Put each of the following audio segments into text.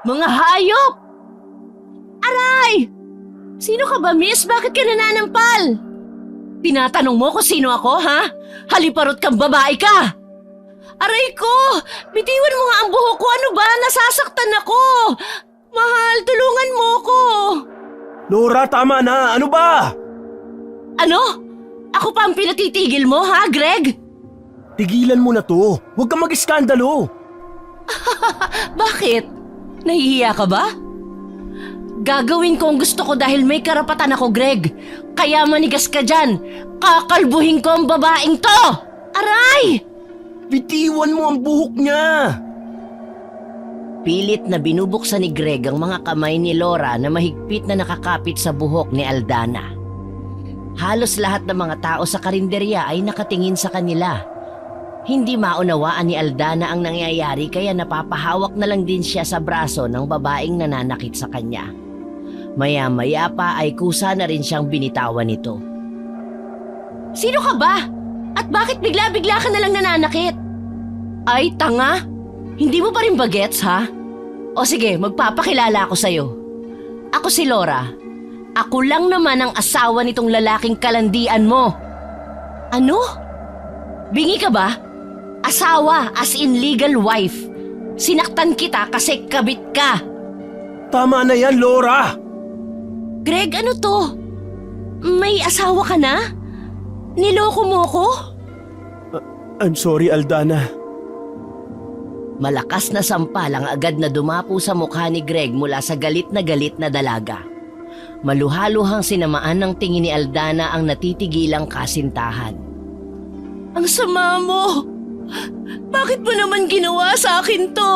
Mga hayop! Aray! Sino ka ba, miss? Bakit ka nananampal? Tinatanong mo kung sino ako, ha? Haliparot kang babae ka! Aray ko! Bitiwan mo nga ang buhok ko. Ano ba? Nasasaktan ako! Mahal, tulungan mo ko! Laura, tama na! Ano ba? Ano? Ako pa ang pinatitigil mo, ha, Greg? Tigilan mo na to. Huwag kang mag-iskandalo. Bakit? Nahihiya ka ba? Gagawin ko ang gusto ko dahil may karapatan ako, Greg. Kaya manigas ka dyan. Kakalbuhin ko ang babaeng to! Aray! Bitiwan mo ang buhok niya. Pilit na binubuksan ni Greg ang mga kamay ni Laura na mahigpit na nakakapit sa buhok ni Aldana. Halos lahat ng mga tao sa karinderya ay nakatingin sa kanila. Hindi maunawaan ni Aldana ang nangyayari kaya napapahawak na lang din siya sa braso ng babaeng nananakit sa kanya. Maya-maya pa ay kusa na rin siyang binitawan nito. Sino ka ba? At bakit bigla-bigla ka na lang nananakit? Ay, tanga! Hindi mo pa rin ba gets, ha? O sige, magpapakilala ako sa'yo. Ako si Laura. Ako lang naman ang asawa nitong lalaking kalandian mo. Ano? Bingi ka ba? Asawa, as in legal wife. Sinaktan kita kasi kabit ka. Tama na yan, Laura. Greg, ano to? May asawa ka na? Niloko mo ko? I'm sorry, Aldana. Malakas na sampal ang agad na dumapo sa mukha ni Greg mula sa galit na dalaga. Maluhaluhang sinamaan ng tingin ni Aldana ang natitigilang kasintahan. Ang sama mo! Bakit mo naman ginawa sa akin to?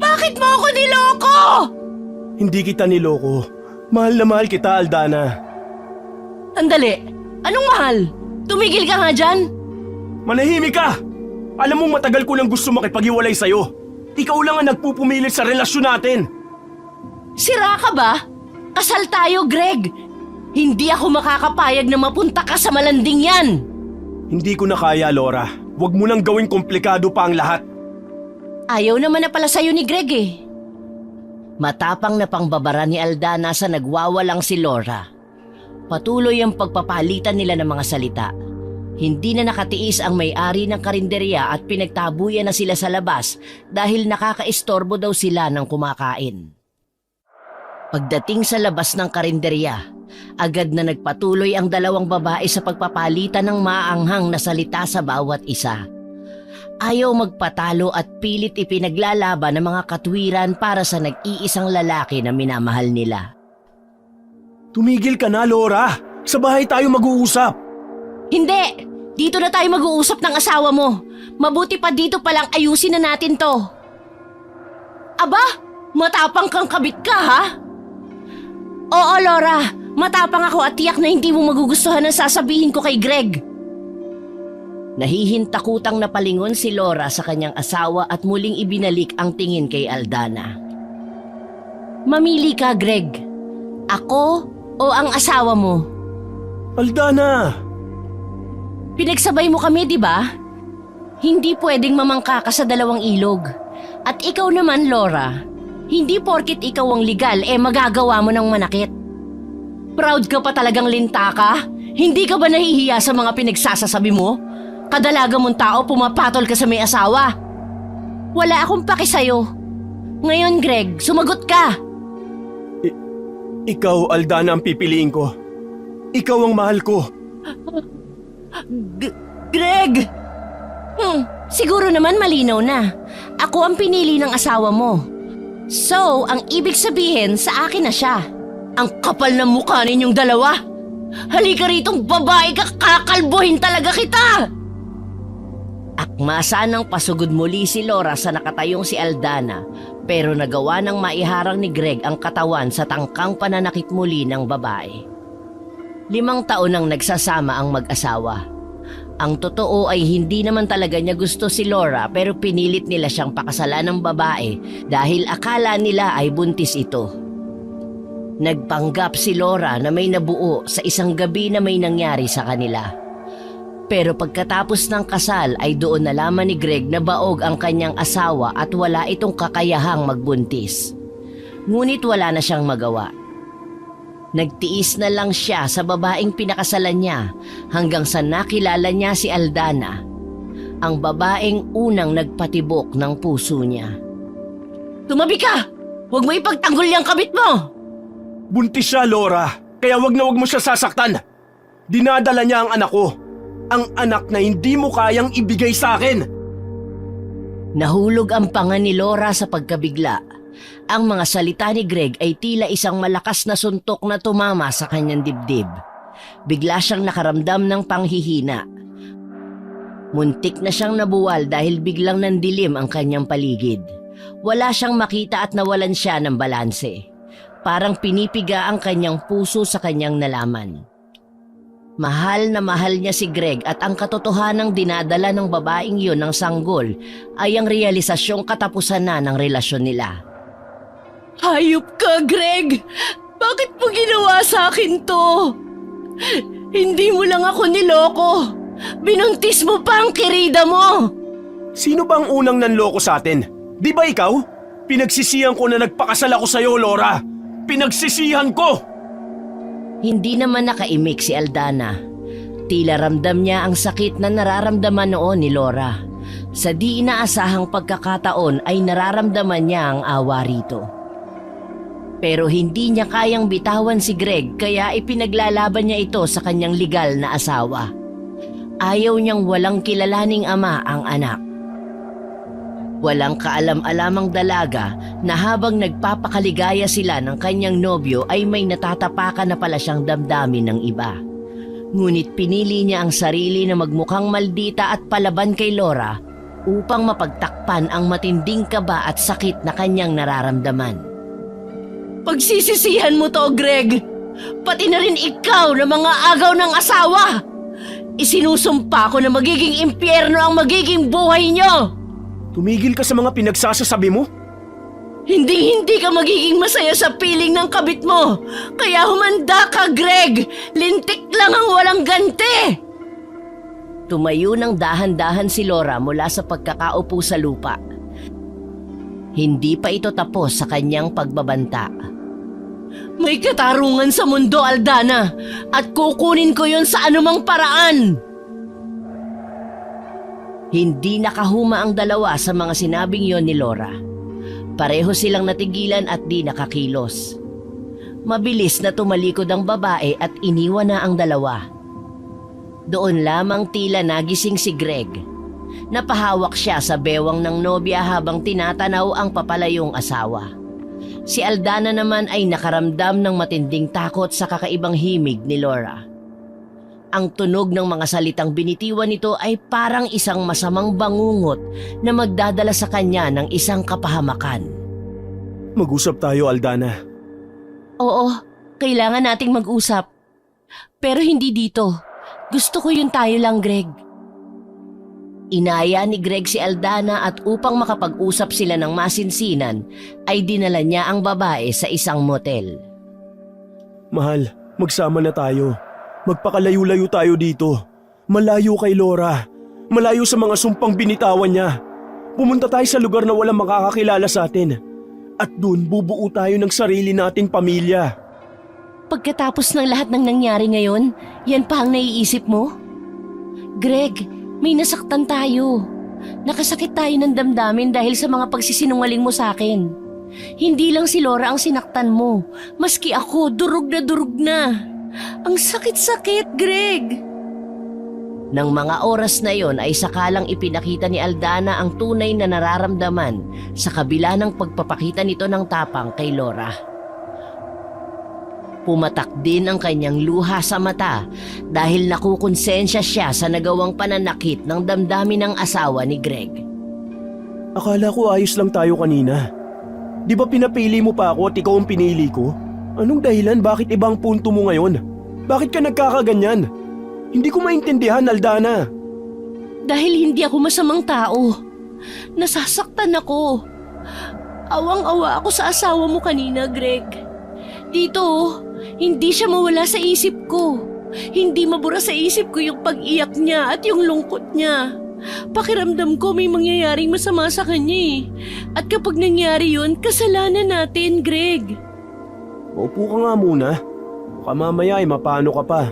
Bakit mo ako niloko? Hindi kita niloko. Mahal na mahal kita, Aldana. Andali! Anong mahal? Tumigil ka nga dyan! Manahimik ka! Alam mo matagal ko lang gusto makipag-iwalay sa'yo. Ikaw lang ang nagpupumilit sa relasyon natin. Sira ka ba? Kasal tayo, Greg! Hindi ako makakapayag na mapunta ka sa malanding yan! Hindi ko na kaya, Laura. Huwag mo nang gawing komplikado pa ang lahat. Ayaw naman na pala sa'yo ni Greg eh. Matapang na pangbabara ni Aldana sa nagwawalang si Laura. Patuloy ang pagpapalitan nila ng mga salita. Hindi na nakatiis ang may-ari ng karinderya at pinagtabuyan na sila sa labas dahil nakakaistorbo daw sila ng kumakain. Pagdating sa labas ng karinderya, agad na nagpatuloy ang dalawang babae sa pagpapalitan ng maanghang na salita sa bawat isa. Ayaw magpatalo at pilit ipinaglalaban ng mga katwiran para sa nag-iisang lalaki na minamahal nila. Tumigil ka na, Laura. Sa bahay tayo mag-uusap. Hindi! Dito na tayo mag-uusap ng asawa mo. Mabuti pa dito palang ayusin na natin to. Aba, matapang kang kabit ka, ha? Oo, Laura. Matapang ako at tiyak na hindi mo magugustuhan ang sasabihin ko kay Greg. Nahihintakutang napalingon si Laura sa kanyang asawa at muling ibinalik ang tingin kay Aldana. Mamili ka, Greg. Ako o ang asawa mo? Aldana! Pinagsabay mo kami, di ba? Hindi pwedeng mamangka ka sa dalawang ilog. At ikaw naman, Laura, hindi porkit ikaw ang legal magagawa mo ng manakit. Proud ka pa talagang linta ka? Hindi ka ba nahihiya sa mga pinagsasasabi mo? Kadalaga mong tao pumapatol ka sa may asawa. Wala akong paki sa'yo. Ngayon, Greg, sumagot ka. Ikaw, Aldana, ang pipiliin ko. Ikaw ang mahal ko. Greg! Siguro naman malinaw na. Ako ang pinili ng asawa mo. So, ang ibig sabihin sa akin na siya. Ang kapal ng mukha ninyong dalawa. Halika ritong babae ka, kakalbuhin talaga kita! Akmasa ng pasugod muli si Laura sa nakatayong si Aldana pero nagawa ng maiharang ni Greg ang katawan sa tangkang pananakit muli ng babae. 5 taon nang nagsasama ang mag-asawa. Ang totoo ay hindi naman talaga niya gusto si Laura pero pinilit nila siyang pakasalan ng babae dahil akala nila ay buntis ito. Nagpanggap si Laura na may nabuo sa isang gabi na may nangyari sa kanila. Pero pagkatapos ng kasal ay doon nalaman ni Greg na baog ang kanyang asawa at wala itong kakayahang magbuntis. Ngunit wala na siyang magawa. Nagtiis na lang siya sa babaeng pinakasalan niya hanggang sa nakilala niya si Aldana, ang babaeng unang nagpatibok ng puso niya. Tumabi ka! Huwag mo ipagtanggol yung kabit mo! Buntis siya, Laura. Kaya wag mo siya sasaktan. Dinadala niya ang anak ko. Ang anak na hindi mo kayang ibigay sa akin. Nahulog ang panga ni Laura sa pagkabigla. Ang mga salita ni Greg ay tila isang malakas na suntok na tumama sa kanyang dibdib. Bigla siyang nakaramdam ng panghihina. Muntik na siyang nabuwal dahil biglang nandilim ang kanyang paligid. Wala siyang makita at nawalan siya ng balanse. Parang pinipiga ang kanyang puso sa kanyang nalaman. Mahal na mahal niya si Greg at ang katotohanang dinadala ng babaeng yun ng sanggol ay ang realisasyong katapusan na ng relasyon nila. Hayop ka, Greg! Bakit mo ginawa sa akin to? Hindi mo lang ako niloko. Binuntis mo pa ang kirida mo. Sino bang unang nanloko sa atin? Di ba ikaw? Pinagsisihan ko na nagpakasal ako sa'yo, Laura. Pinagsisihan ko! Hindi naman nakaimik si Aldana. Tila ramdam niya ang sakit na nararamdaman noon ni Laura. Sa di inaasahang pagkakataon ay nararamdaman niya ang awa rito. Pero hindi niya kayang bitawan si Greg kaya ipinaglalaban niya ito sa kanyang legal na asawa. Ayaw niyang walang kilalaning ama ang anak. Walang kaalam-alamang dalaga na habang nagpapakaligaya sila ng kanyang nobyo ay may natatapakan na pala siyang damdamin ng iba. Ngunit pinili niya ang sarili na magmukhang maldita at palaban kay Laura upang mapagtakpan ang matinding kaba at sakit na kanyang nararamdaman. Pagsisisihan mo to, Greg! Pati na rin ikaw na mga agaw ng asawa! Isinusumpa ko na magiging impyerno ang magiging buhay niyo! Tumigil ka sa mga pinagsasasabi mo? Hindi ka magiging masaya sa piling ng kabit mo! Kaya humanda ka, Greg! Lintik lang ang walang ganti! Tumayo ng dahan-dahan si Laura mula sa pagkakaupo sa lupa. Hindi pa ito tapos sa kanyang pagbabanta. May katarungan sa mundo, Aldana, at kukunin ko yon sa anumang paraan! Hindi nakahuma ang dalawa sa mga sinabing yon ni Laura. Pareho silang natigilan at di nakakilos. Mabilis na tumalikod ang babae at iniwan na ang dalawa. Doon lamang tila nagising si Greg. Napahawak siya sa bewang ng nobya habang tinatanaw ang papalayong asawa. Si Aldana naman ay nakaramdam ng matinding takot sa kakaibang himig ni Laura. Ang tunog ng mga salitang binitiwan nito ay parang isang masamang bangungot na magdadala sa kanya ng isang kapahamakan. Mag-usap tayo, Aldana. Oo, kailangan nating mag-usap. Pero hindi dito. Gusto ko yun tayo lang, Greg. Inaya ni Greg si Aldana at upang makapag-usap sila ng masinsinan ay dinala niya ang babae sa isang motel. Mahal, magsama na tayo. Magpakalayo-layo tayo dito. Malayo kay Laura. Malayo sa mga sumpang binitawan niya. Pumunta tayo sa lugar na walang makakakilala sa atin. At dun bubuo tayo ng sarili nating pamilya. Pagkatapos ng lahat ng nangyari ngayon, yan pa ang naiisip mo? Greg, may nasaktan tayo. Nakasakit tayo ng damdamin dahil sa mga pagsisinungaling mo sa akin. Hindi lang si Laura ang sinaktan mo. Maski ako, durog na durog na. Ang sakit-sakit, Greg! Nang mga oras na yon ay sakalang ipinakita ni Aldana ang tunay na nararamdaman sa kabila ng pagpapakita nito ng tapang kay Laura. Pumatak din ang kanyang luha sa mata dahil nakukonsensya siya sa nagawang pananakit ng damdamin ng asawa ni Greg. Akala ko ayos lang tayo kanina. Di ba pinapili mo pa ako at ikaw ang pinili ko? Anong dahilan bakit ibang punto mo ngayon? Bakit ka nagkakaganyan? Hindi ko maintindihan, Aldana. Dahil hindi ako masamang tao. Nasasaktan ako. Awang-awa ako sa asawa mo kanina, Greg. Dito, hindi siya mawala sa isip ko. Hindi mabura sa isip ko yung pag-iyak niya at yung lungkot niya. Pakiramdam ko may mangyayaring masama sa kanya eh. At kapag nangyari yun, kasalanan natin, Greg. Maupo ka nga muna. Baka mamaya ay mapano ka pa.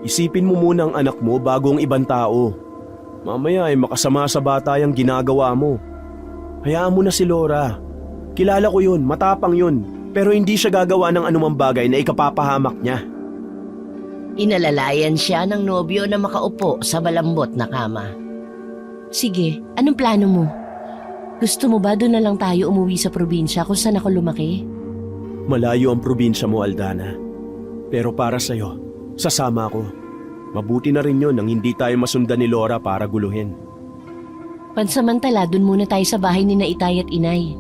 Isipin mo muna ang anak mo bago ang ibang tao. Mamaya ay makasama sa bata yung ginagawa mo. Hayaan mo na si Laura. Kilala ko yun, matapang yun. Pero hindi siya gagawa ng anumang bagay na ikapapahamak niya. Inalalayan siya ng nobyo na makaupo sa malambot na kama. Sige, anong plano mo? Gusto mo ba doon na lang tayo umuwi sa probinsya kung saan ako lumaki? Malayo ang probinsya mo, Aldana. Pero para sa'yo, sasama ako. Mabuti na rin yun nang hindi tayo masundan ni Laura para guluhin. Pansamantala, doon muna tayo sa bahay ni na Itay at Inay.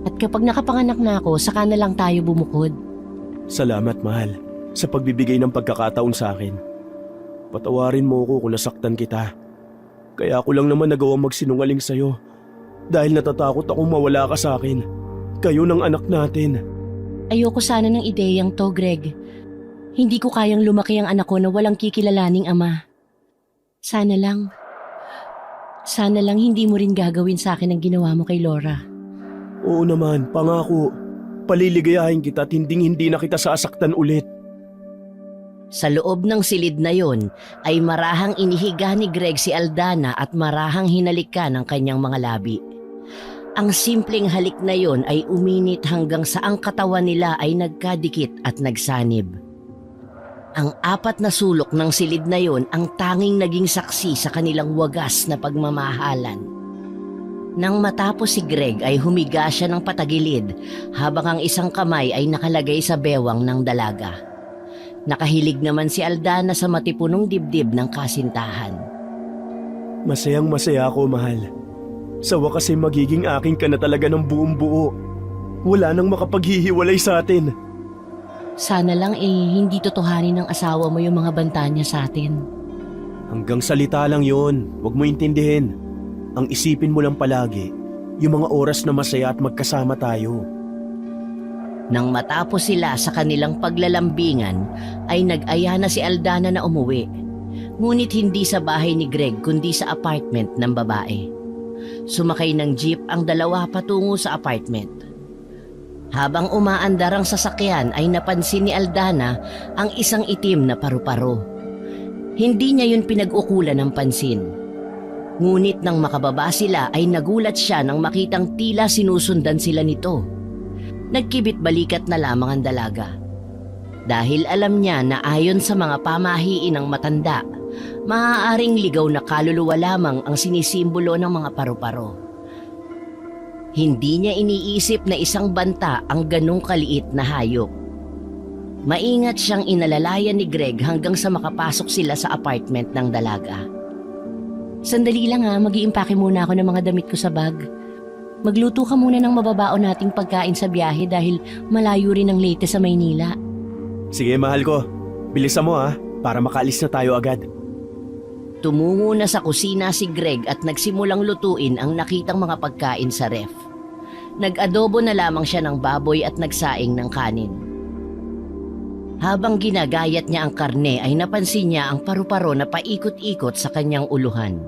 At kapag nakapanganak na ako, saka na lang tayo bumukod. Salamat, mahal, sa pagbibigay ng pagkakataon sa akin. Patawarin mo ako kung nasaktan kita. Kaya ako lang naman nagawang magsinungaling sa'yo. Dahil natatakot akong mawala ka sa akin. Kayo ng anak natin. Ayoko sana ng ideyang to, Greg. Hindi ko kayang lumaki ang anak ko na walang kikilalaning ama. Sana lang hindi mo rin gagawin sa akin ang ginawa mo kay Laura. Oo naman, pangako. Paliligayahin kita at hindi na kita sasaktan ulit. Sa loob ng silid na yon ay marahang inihiga ni Greg si Aldana at marahang hinalikan ang kanyang mga labi. Ang simpleng halik na yon ay uminit hanggang sa ang katawan nila ay nagkadikit at nagsanib. Ang apat na sulok ng silid na yon ang tanging naging saksi sa kanilang wagas na pagmamahalan. Nang matapos si Greg ay humiga siya ng patagilid habang ang isang kamay ay nakalagay sa bewang ng dalaga. Nakahilig naman si Aldana sa matipunong dibdib ng kasintahan. Masayang masaya ako, mahal. Sa wakas ay magiging akin ka na talaga ng buong buo. Wala nang makapaghihiwalay sa atin. Sana lang hindi totohanin ng asawa mo yung mga banta niya sa atin. Hanggang salita lang yon, huwag mo intindihin. Ang isipin mo lang palagi, yung mga oras na masaya at magkasama tayo. Nang matapos sila sa kanilang paglalambingan, ay nag-aya na si Aldana na umuwi. Ngunit hindi sa bahay ni Greg kundi sa apartment ng babae. Sumakay ng jeep ang dalawa patungo sa apartment. Habang umaandar ang sasakyan ay napansin ni Aldana ang isang itim na paru-paro. Hindi niya yun pinag-ukulan ng pansin. Ngunit nang makababa sila ay nagulat siya nang makitang tila sinusundan sila nito. Nagkibit balikat na lamang ang dalaga. Dahil alam niya na ayon sa mga pamahiin ng matanda, maaaring ligaw na kaluluwa lamang ang sinisimbolo ng mga paru-paro. Hindi niya iniisip na isang banta ang ganong kaliit na hayop. Maingat siyang inalalayan ni Greg hanggang sa makapasok sila sa apartment ng dalaga. Sandali lang mag-iimpake muna ako ng mga damit ko sa bag. Magluto ka muna ng mababaon nating pagkain sa biyahe dahil malayo rin ang Leyte sa Maynila. Sige, mahal ko. Bilisan mo para makaalis na tayo agad. Tumungo na sa kusina si Greg at nagsimulang lutuin ang nakitang mga pagkain sa ref. Nag-adobo na lamang siya ng baboy at nagsaing ng kanin. Habang ginagayat niya ang karne ay napansin niya ang paru-paro na paikot-ikot sa kanyang uluhan.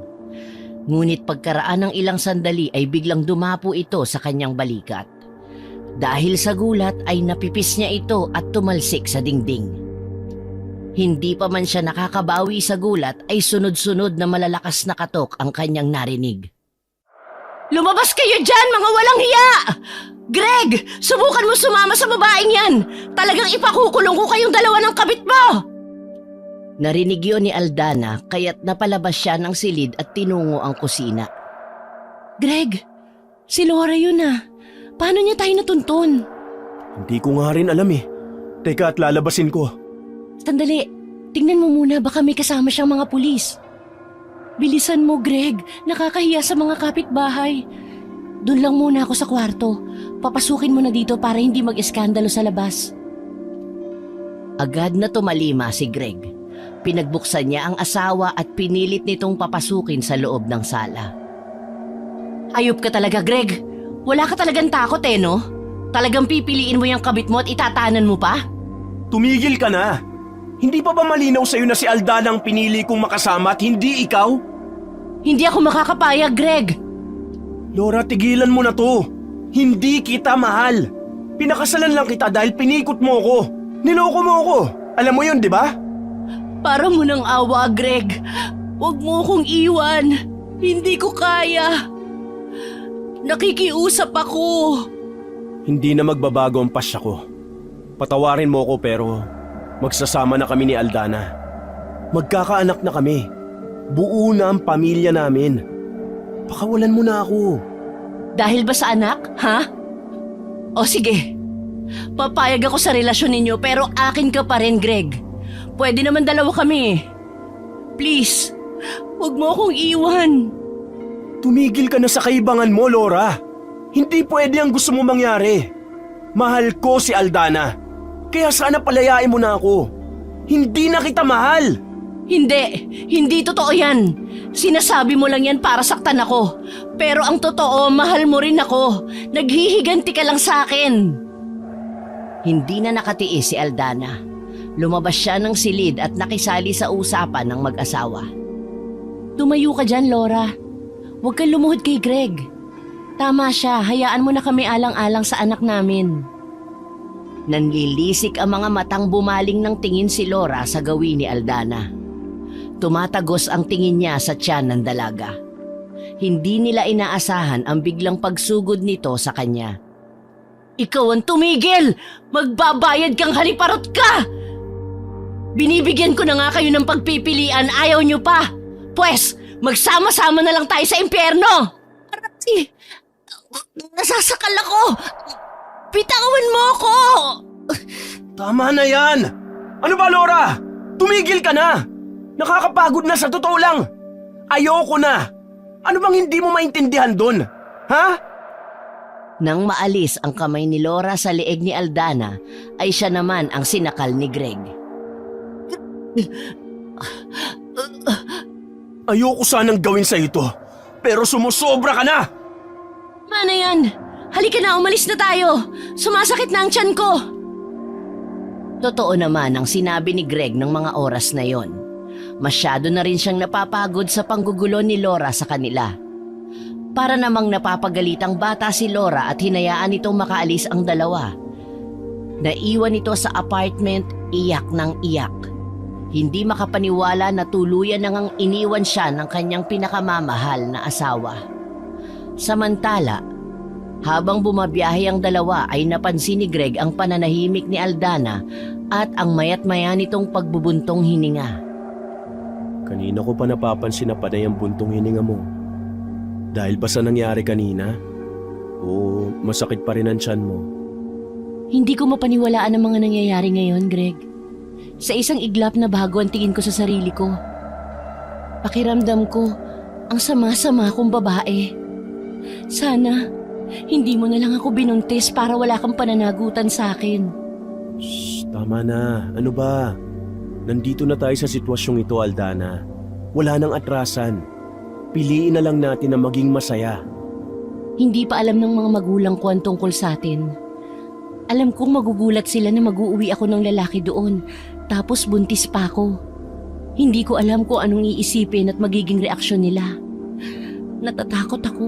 Ngunit pagkaraan ng ilang sandali ay biglang dumapo ito sa kanyang balikat. Dahil sa gulat ay napipis niya ito at tumalsik sa dingding. Hindi pa man siya nakakabawi sa gulat ay sunod-sunod na malalakas na katok ang kanyang narinig. Lumabas kayo dyan, mga walang hiya! Greg, subukan mo sumama sa babaeng yan! Talagang ipakukulong ko kayong dalawa ng kabit mo! Narinig yun ni Aldana kaya't napalabas siya ng silid at tinungo ang kusina. Greg, si Laura yun Paano niya tayo natuntun? Hindi ko nga rin alam Teka at lalabasin ko. Sandali, tingnan mo muna baka may kasama siyang mga pulis. Bilisan mo, Greg. Nakakahiya sa mga kapitbahay. Doon lang muna ako sa kwarto. Papasukin mo na dito para hindi mag-eskandalo sa labas. Agad na tumalima si Greg. Pinagbuksan niya ang asawa at pinilit nitong papasukin sa loob ng sala. Ayop ka talaga, Greg. Wala ka talagang takot no? Talagang pipiliin mo yung kabit mo at itatanan mo pa? Tumigil ka na! Hindi pa ba malinaw sa'yo na si Aldana ang pinili kong makasama at hindi ikaw? Hindi ako makakapayag, Greg. Laura, tigilan mo na to. Hindi kita mahal. Pinakasalan lang kita dahil pinikot mo ko. Niloko mo ako. Alam mo yun, di ba? Para mo ng awa, Greg. Huwag mo akong iwan. Hindi ko kaya. Nakikiusap ako. Hindi na magbabago ang pasya ko. Patawarin mo ako pero magsasama na kami ni Aldana. Magkakaanak na kami. Buo na ang pamilya namin. Pakawalan mo na ako. Dahil ba sa anak, ha? O sige. Papayag ako sa relasyon ninyo pero akin ka pa rin, Greg. Pwede naman dalawa kami. Please, huwag mo akong iwan. Tumigil ka na sa kaibangan mo, Laura. Hindi pwede ang gusto mo mangyari. Mahal ko si Aldana. Kaya sana palayain mo na ako. Hindi na kita mahal. Hindi totoo yan. Sinasabi mo lang yan para saktan ako. Pero ang totoo, mahal mo rin ako. Naghihiganti ka lang sa akin. Hindi na nakatiis si Aldana. Lumabas siya ng silid at nakisali sa usapan ng mag-asawa. Tumayo ka dyan, Laura. Huwag kang lumuhod kay Greg. Tama siya, hayaan mo na kami alang-alang sa anak namin. Nanlilisik ang mga matang bumaling ng tingin si Laura sa gawin ni Aldana. Tumatagos ang tingin niya sa tiyan ng dalaga. Hindi nila inaasahan ang biglang pagsugod nito sa kanya. Ikaw ang tumigil! Magbabayad kang haliparot ka! Binibigyan ko na nga kayo ng pagpipilian, ayaw nyo pa! Pwes, magsama-sama na lang tayo sa impyerno! Arati! Nasasakal ako! Bitawan mo ako! Tama na yan! Ano ba, Laura? Tumigil ka na! Nakakapagod na sa totoo lang! Ayoko na! Ano bang hindi mo maintindihan doon? Ha? Nang maalis ang kamay ni Laura sa leeg ni Aldana, ay siya naman ang sinakal ni Greg. Ayoko sanang gawin sa ito, pero sumusobra ka na! Mana yan? Halika na, umalis na tayo! Sumasakit na ang tiyan ko! Totoo naman ang sinabi ni Greg ng mga oras na yon. Masyado na rin siyang napapagod sa panggugulo ni Laura sa kanila. Para namang napapagalitang bata si Laura at hinayaan nitong makaalis ang dalawa. Naiwan ito sa apartment, iyak ng iyak. Hindi makapaniwala na tuluyan nang iniwan siya ng kanyang pinakamamahal na asawa. Samantala, habang bumabiyahe ang dalawa ay napansin ni Greg ang pananahimik ni Aldana at ang mayat-maya nitong pagbubuntong hininga. Kanina ko pa napapansin na panay ang buntong hininga mo. Dahil ba sa nangyari kanina? O masakit pa rin ang tiyan mo? Hindi ko mapaniwalaan ang mga nangyayari ngayon, Greg. Sa isang iglap na bago ang tingin ko sa sarili ko. Pakiramdam ko, ang sama-sama kong babae. Sana, hindi mo na lang ako binuntis para wala kang pananagutan sa akin. Shh, tama na. Ano ba? Nandito na tayo sa sitwasyong ito, Aldana. Wala nang atrasan. Piliin na lang natin na maging masaya. Hindi pa alam ng mga magulang ko ang tungkol sa atin. Alam kong magugulat sila na mag-uuwi ako ng lalaki doon, tapos buntis pa ako. Hindi ko alam kung anong iisipin at magiging reaksyon nila. Natatakot ako.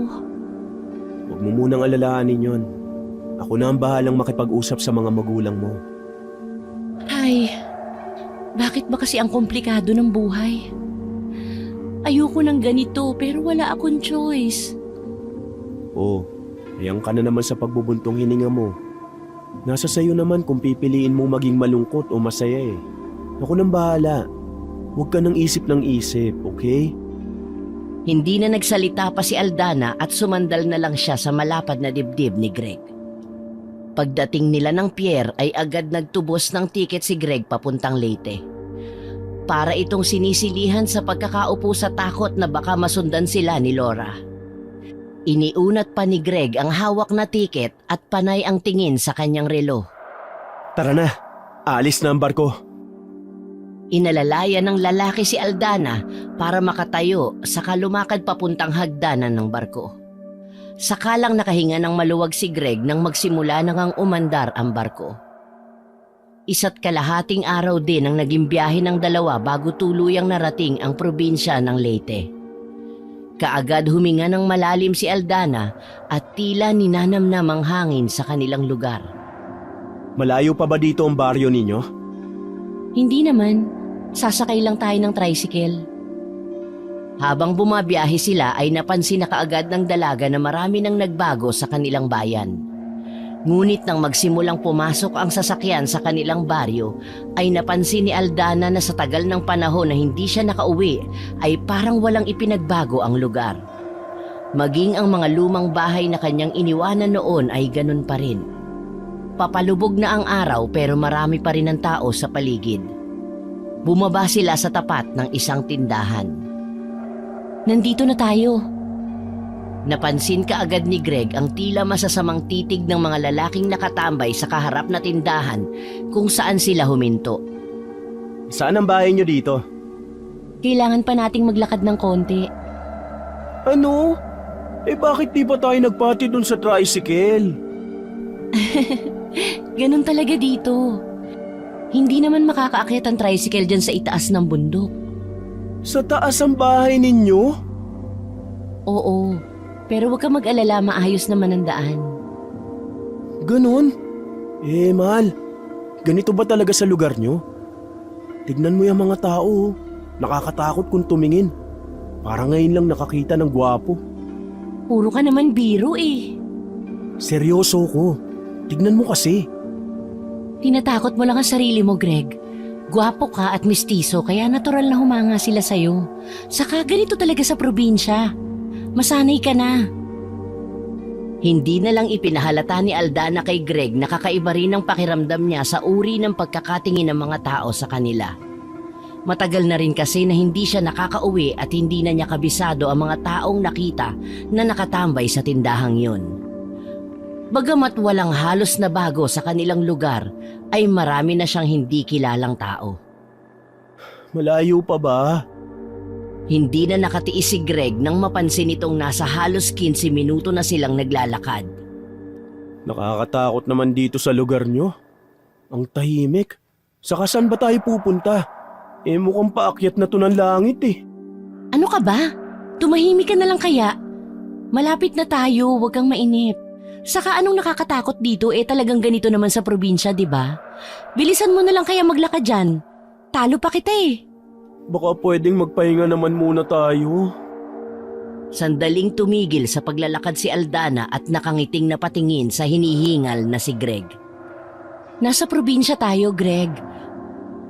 Huwag mo munang alalahanin yon. Ako na ang bahalang makipag-usap sa mga magulang mo. Ay, bakit ba kasi ang komplikado ng buhay? Ayoko ng ganito pero wala akong choice. Oh, hayang ka na naman sa pagbubuntong hininga mo. Nasa sayo naman kung pipiliin mong maging malungkot o masaya eh. Ako nang bahala. Huwag ka nang isip ng isip, okay? Hindi na nagsalita pa si Aldana at sumandal na lang siya sa malapad na dibdib ni Greg. Pagdating nila ng pier ay agad nagtubos ng tiket si Greg papuntang Leyte. Para itong sinisilihan sa pagkakaupo sa takot na baka masundan sila ni Laura. Iniunat pa ni Greg ang hawak na tiket at panay ang tingin sa kanyang relo. Tara na, aalis na ang barko. Inalalaya ng lalaki si Aldana para makatayo saka lumakad papuntang hagdanan ng barko. Sakalang nakahinga ng maluwag si Greg nang magsimula nang umandar ang barko. Isa't kalahating araw din ang naging biyahe ng dalawa bago tuluyang narating ang probinsya ng Leyte. Kaagad huminga ng malalim si Aldana at tila ninanamnam ang hangin sa kanilang lugar. Malayo pa ba dito ang baryo ninyo? Hindi naman. Sasakay lang tayo ng tricycle. Habang bumabiyahe sila ay napansin na kaagad ng dalaga na marami nang nagbago sa kanilang bayan. Ngunit nang magsimulang pumasok ang sasakyan sa kanilang baryo, ay napansin ni Aldana na sa tagal ng panahon na hindi siya nakauwi ay parang walang ipinagbago ang lugar. Maging ang mga lumang bahay na kanyang iniwanan noon ay ganun pa rin. Papalubog na ang araw pero marami pa rin ang tao sa paligid. Bumaba sila sa tapat ng isang tindahan. Nandito na tayo. Napansin kaagad ni Greg ang tila masasamang titig ng mga lalaking nakatambay sa kaharap na tindahan kung saan sila huminto. Saan ang bahay nyo dito? Kailangan pa nating maglakad ng konti. Ano? Bakit di ba tayo nagpati dun sa tricycle? Ganun talaga dito. Hindi naman makakaakyat ang tricycle dyan sa itaas ng bundok. Sa taas ang bahay ninyo? Oo, pero huwag ka mag-alala, maayos naman ang daan. Ganon? Mahal, ganito ba talaga sa lugar nyo? Tignan mo yung mga tao, nakakatakot kung tumingin. Parang ngayon lang nakakita ng gwapo. Puro ka naman biro eh. Seryoso ko, tignan mo kasi. Tinatakot mo lang ang sarili mo, Greg. Gwapo ka at mistiso kaya natural na humanga sila sa'yo. Saka ganito talaga sa probinsya. Masanay ka na. Hindi na lang ipinahalata ni Aldana kay Greg na kakaiba rin ang pakiramdam niya sa uri ng pagkakatingin ng mga tao sa kanila. Matagal na rin kasi na hindi siya nakakauwi at hindi na niya kabisado ang mga taong nakita na nakatambay sa tindahang yun. Bagamat walang halos na bago sa kanilang lugar, ay marami na siyang hindi kilalang tao. Malayo pa ba? Hindi na nakatiis si Greg nang mapansin itong nasa halos 15 minuto na silang naglalakad. Nakakatakot naman dito sa lugar nyo. Ang tahimik. Saka saan ba tayo pupunta? Mukhang paakyat na to ng langit eh. Ano ka ba? Tumahimik ka na lang kaya? Malapit na tayo, huwag kang mainip. Saka anong nakakatakot dito talagang ganito naman sa probinsya, di ba? Bilisan mo na lang kaya maglakad dyan. Talo pa kita eh. Baka pwedeng magpahinga naman muna tayo. Sandaling tumigil sa paglalakad si Aldana at nakangiting na patingin sa hinihingal na si Greg. Nasa probinsya tayo, Greg.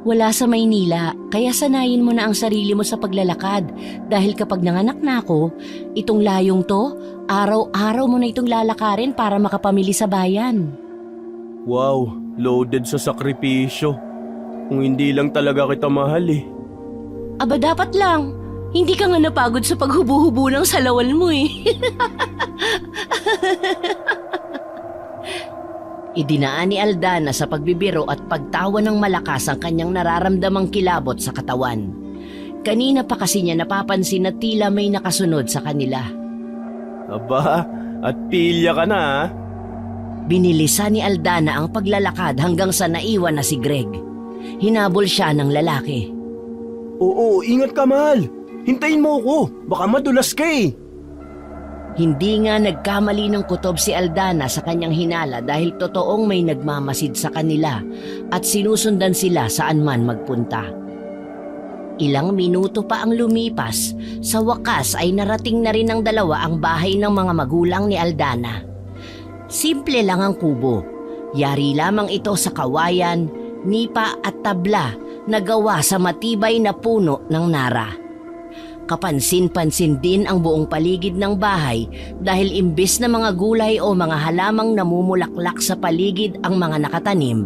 Wala sa Maynila, kaya sanayin mo na ang sarili mo sa paglalakad dahil kapag nanganak na ako, itong layong to, araw-araw mo na itong lalakarin para makapamili sa bayan. Wow, loaded sa sakripisyo. Kung hindi lang talaga kita mahal eh. Aba dapat lang, hindi ka nga napagod sa paghubo-hubo ng salawal mo eh. Idinaan ni Aldana sa pagbibiro at pagtawa ng malakas ang kanyang nararamdamang kilabot sa katawan. Kanina pa kasi niya napapansin na tila may nakasunod sa kanila. Aba, at pilya ka na ha? Binilisan ni Aldana ang paglalakad hanggang sa naiwan na si Greg. Hinabol siya ng lalaki. Oo, ingat ka mahal. Hintayin mo ako, baka madulas ka eh. Hindi nga nagkamali ng kutob si Aldana sa kanyang hinala dahil totoong may nagmamasid sa kanila at sinusundan sila saan man magpunta. Ilang minuto pa ang lumipas, sa wakas ay narating na rin ng dalawa ang bahay ng mga magulang ni Aldana. Simple lang ang kubo. Yari lamang ito sa kawayan, nipa at tabla na gawa sa matibay na puno ng nara. Kapansin-pansin din ang buong paligid ng bahay dahil imbes na mga gulay o mga halamang namumulaklak sa paligid ang mga nakatanim,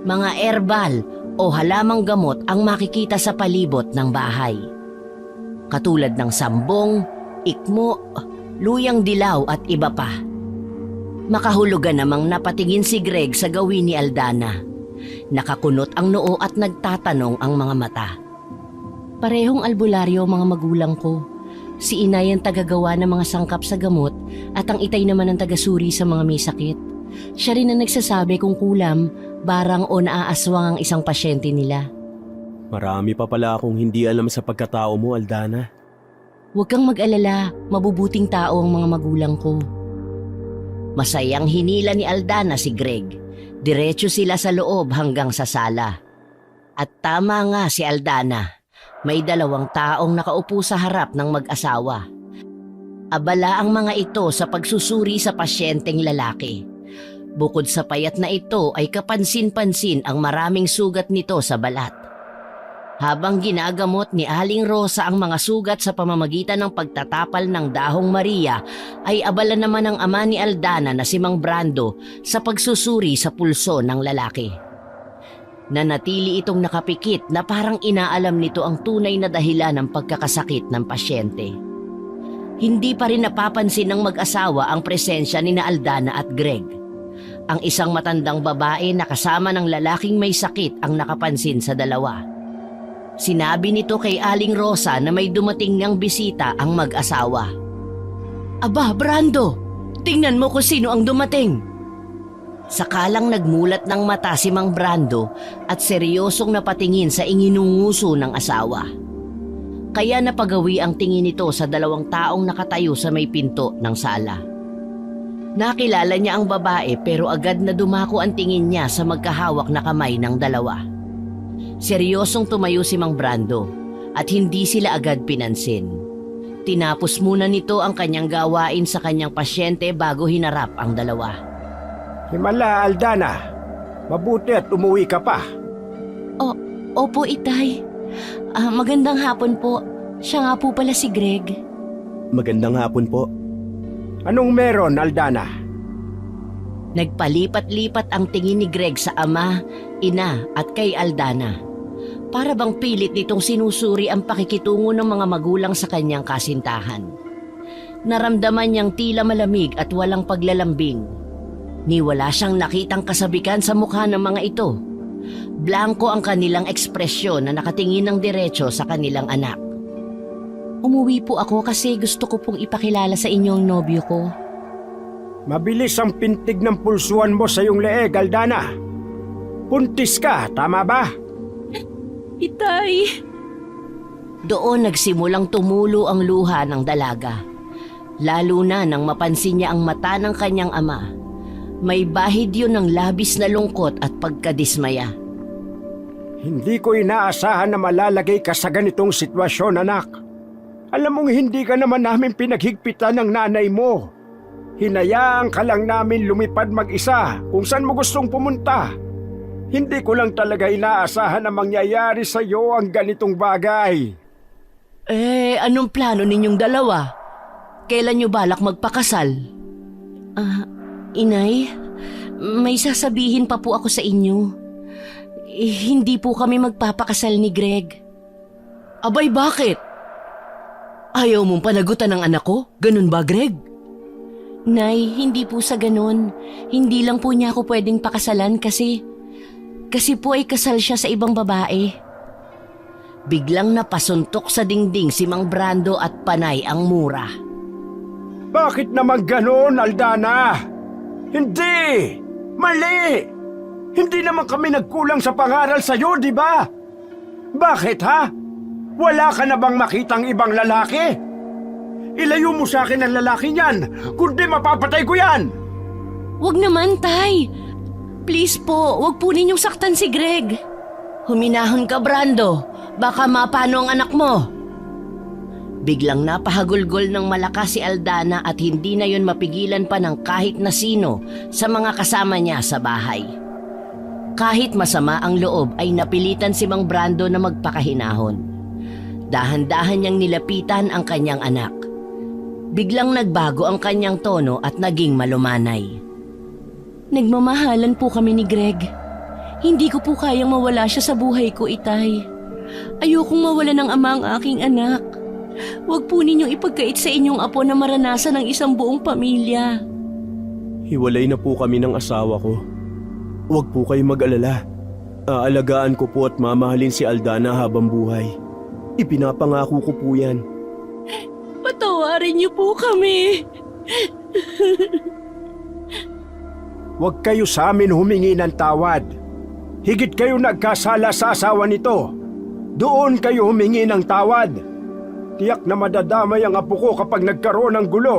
mga herbal o halamang gamot ang makikita sa palibot ng bahay. Katulad ng sambong, ikmo, luyang dilaw at iba pa. Makahulugan namang napatingin si Greg sa gawin ni Aldana. Nakakunot ang noo at nagtatanong ang mga mata. Parehong albularyo ang mga magulang ko. Si inay ang tagagawa ng mga sangkap sa gamot at ang itay naman ang tagasuri sa mga may sakit. Siya rin ang nagsasabi kung kulam, nagbakbarang o naaaswang ang isang pasyente nila. Marami pa pala akong hindi alam sa pagkatao mo, Aldana. Huwag kang mag-alala, mabubuting tao ang mga magulang ko. Masayang hinila ni Aldana si Greg. Diretso sila sa loob hanggang sa sala. At tama nga si Aldana. May 2 taong nakaupo sa harap ng mag-asawa. Abala ang mga ito sa pagsusuri sa pasyenteng lalaki. Bukod sa payat na ito ay kapansin-pansin ang maraming sugat nito sa balat. Habang ginagamot ni Aling Rosa ang mga sugat sa pamamagitan ng pagtatapal ng dahong Maria, ay abala naman ang ama ni Aldana na si Mang Brando sa pagsusuri sa pulso ng lalaki. Nanatili itong nakapikit na parang inaalam nito ang tunay na dahilan ng pagkakasakit ng pasyente. Hindi pa rin napapansin ng mag-asawa ang presensya ni na Aldana at Greg. Ang isang matandang babae na kasama ng lalaking may sakit ang nakapansin sa dalawa. Sinabi nito kay Aling Rosa na may dumating ngang bisita ang mag-asawa. Aba, Brando! Tingnan mo kung sino ang dumating! Sakalang nagmulat ng mata si Mang Brando at seryosong napatingin sa inginunguso ng asawa. Kaya napagawi ang tingin nito sa 2 taong nakatayo sa may pinto ng sala. Nakilala niya ang babae pero agad na dumako ang tingin niya sa magkahawak na kamay ng dalawa. Seryosong tumayo si Mang Brando at hindi sila agad pinansin. Tinapos muna nito ang kanyang gawain sa kanyang pasyente bago hinarap ang dalawa. Himala, Aldana. Mabuti at umuwi ka pa. Opo, Itay. Magandang hapon po. Siya nga po pala si Greg. Magandang hapon po. Anong meron, Aldana? Nagpalipat-lipat ang tingin ni Greg sa ama, ina at kay Aldana. Para bang pilit nitong sinusuri ang pakikitungo ng mga magulang sa kanyang kasintahan. Naramdaman niyang tila malamig at walang paglalambing. Ni wala siyang nakitang kasabikan sa mukha ng mga ito. Blanko ang kanilang ekspresyon na nakatingin ng diretso sa kanilang anak. Umuwi po ako kasi gusto ko pong ipakilala sa inyo ang nobyo ko. Mabilis ang pintig ng pulsuan mo sa iyong leeg, Aldana. Puntis ka, tama ba? Itay! Doon nagsimulang tumulo ang luha ng dalaga. Lalo na nang mapansin niya ang mata ng kanyang ama. May bahid yun ng labis na lungkot at pagkadismaya. Hindi ko inaasahan na malalagay ka sa ganitong sitwasyon, anak. Alam mong hindi ka naman namin pinaghigpitan ng nanay mo. Hinayaan ka lang namin lumipad mag-isa kung saan mo gustong pumunta. Hindi ko lang talaga inaasahan na mangyayari sa iyo ang ganitong bagay. Anong plano ninyong dalawa? Kailan nyo balak magpakasal? Inay, may sasabihin pa po ako sa inyo. Hindi po kami magpapakasal ni Greg. Abay, bakit? Ayaw mong panagutan ng anak ko? Ganun ba, Greg? Nay, hindi po sa ganun. Hindi lang po niya ako pwedeng pakasalan kasi po ay kasal siya sa ibang babae. Biglang napasuntok sa dingding si Mang Brando at panay ang mura. Bakit naman ganon, Aldana? Hindi! Mali! Hindi naman kami nagkulang sa pangaral sa iyo, di ba? Bakit, ha? Wala ka na bang makitang ibang lalaki? Ilayo mo sa akin ang lalaki niyan, kundi mapapatay ko yan! Wag naman, Tay. Please po, wag po ninyong saktan si Greg. Huminahon ka, Brando. Baka mapano ang anak mo. Biglang napahagulgol ng malakas si Aldana at hindi na yon mapigilan pa ng kahit na sino sa mga kasama niya sa bahay. Kahit masama ang loob ay napilitan si Mang Brando na magpakahinahon. Dahan-dahan niyang nilapitan ang kanyang anak. Biglang nagbago ang kanyang tono at naging malumanay. Nagmamahalan po kami ni Greg. Hindi ko po kayang mawala siya sa buhay ko, Itay. Ayokong mawala ng ama ang aking anak. Huwag po ninyong ipagkait sa inyong apo na maranasan ng isang buong pamilya. Hiwalay na po kami ng asawa ko. Huwag po kayong mag-alala. Aalagaan ko po at mamahalin si Aldana habang buhay. Ipinapangako ko po yan. Patawarin niyo po kami. Huwag kayo sa amin humingi ng tawad. higit kayo nagkasala sa asawa nito. Doon kayo humingi ng tawad. Tiyak na madadamay ang apo ko kapag nagkaroon ng gulo.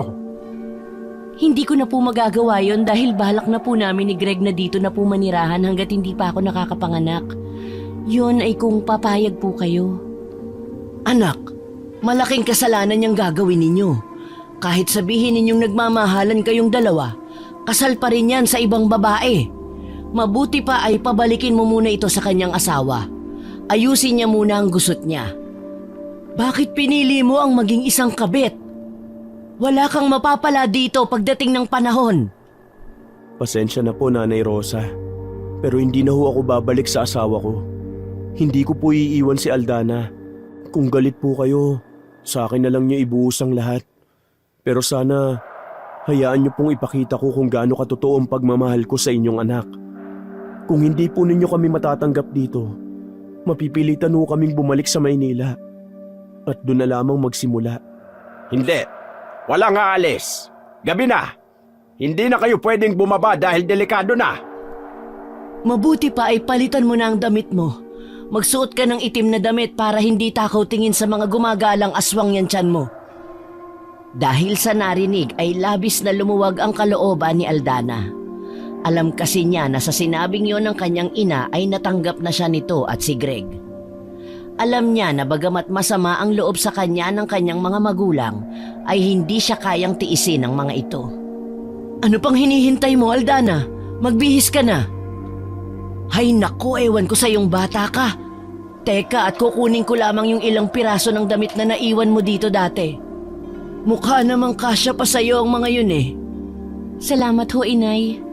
Hindi ko na po magagawa yon dahil balak na po namin ni Greg na dito na po manirahan hanggat hindi pa ako nakakapanganak. Yun ay kung papayag po kayo. Anak, malaking kasalanan niyang gagawin ninyo. Kahit sabihin ninyong nagmamahalan kayong dalawa, kasal pa rin yan sa ibang babae. Mabuti pa ay pabalikin mo muna ito sa kanyang asawa. Ayusin niya muna ang gusot niya. Bakit pinili mo ang maging isang kabit? Wala kang mapapala dito pagdating ng panahon. Pasensya na po, Nanay Rosa. Pero hindi na ho ako babalik sa asawa ko. Hindi ko po iiwan si Aldana. Kung galit po kayo, sa akin na lang niyo ibuhos ang lahat. Pero sana, hayaan niyo pong ipakita ko kung gaano katotoo ang pagmamahal ko sa inyong anak. Kung hindi po ninyo kami matatanggap dito, mapipilitan ho kaming bumalik sa Maynila. At doon na lamang magsimula. Hindi. Walang aalis. Gabi na. Hindi na kayo pwedeng bumaba dahil delikado na. Mabuti pa ay palitan mo na ang damit mo. Magsuot ka ng itim na damit para hindi takaw tingin sa mga gumagalang aswang yan tiyan mo. Dahil sa narinig ay labis na lumuwag ang kalooban ni Aldana. Alam kasi niya na sa sinabing yon ng kanyang ina ay natanggap na siya nito at si Greg. Alam niya na bagamat masama ang loob sa kanya ng kanyang mga magulang, ay hindi siya kayang tiisin ang mga ito. Ano pang hinihintay mo, Aldana? Magbihis ka na. Hay naku, ewan ko sa iyong bata ka. Teka, at kukunin ko lamang yung ilang piraso ng damit na naiwan mo dito dati. Mukha namang kasya pa sa iyo ang mga yun eh. Salamat ho, Inay.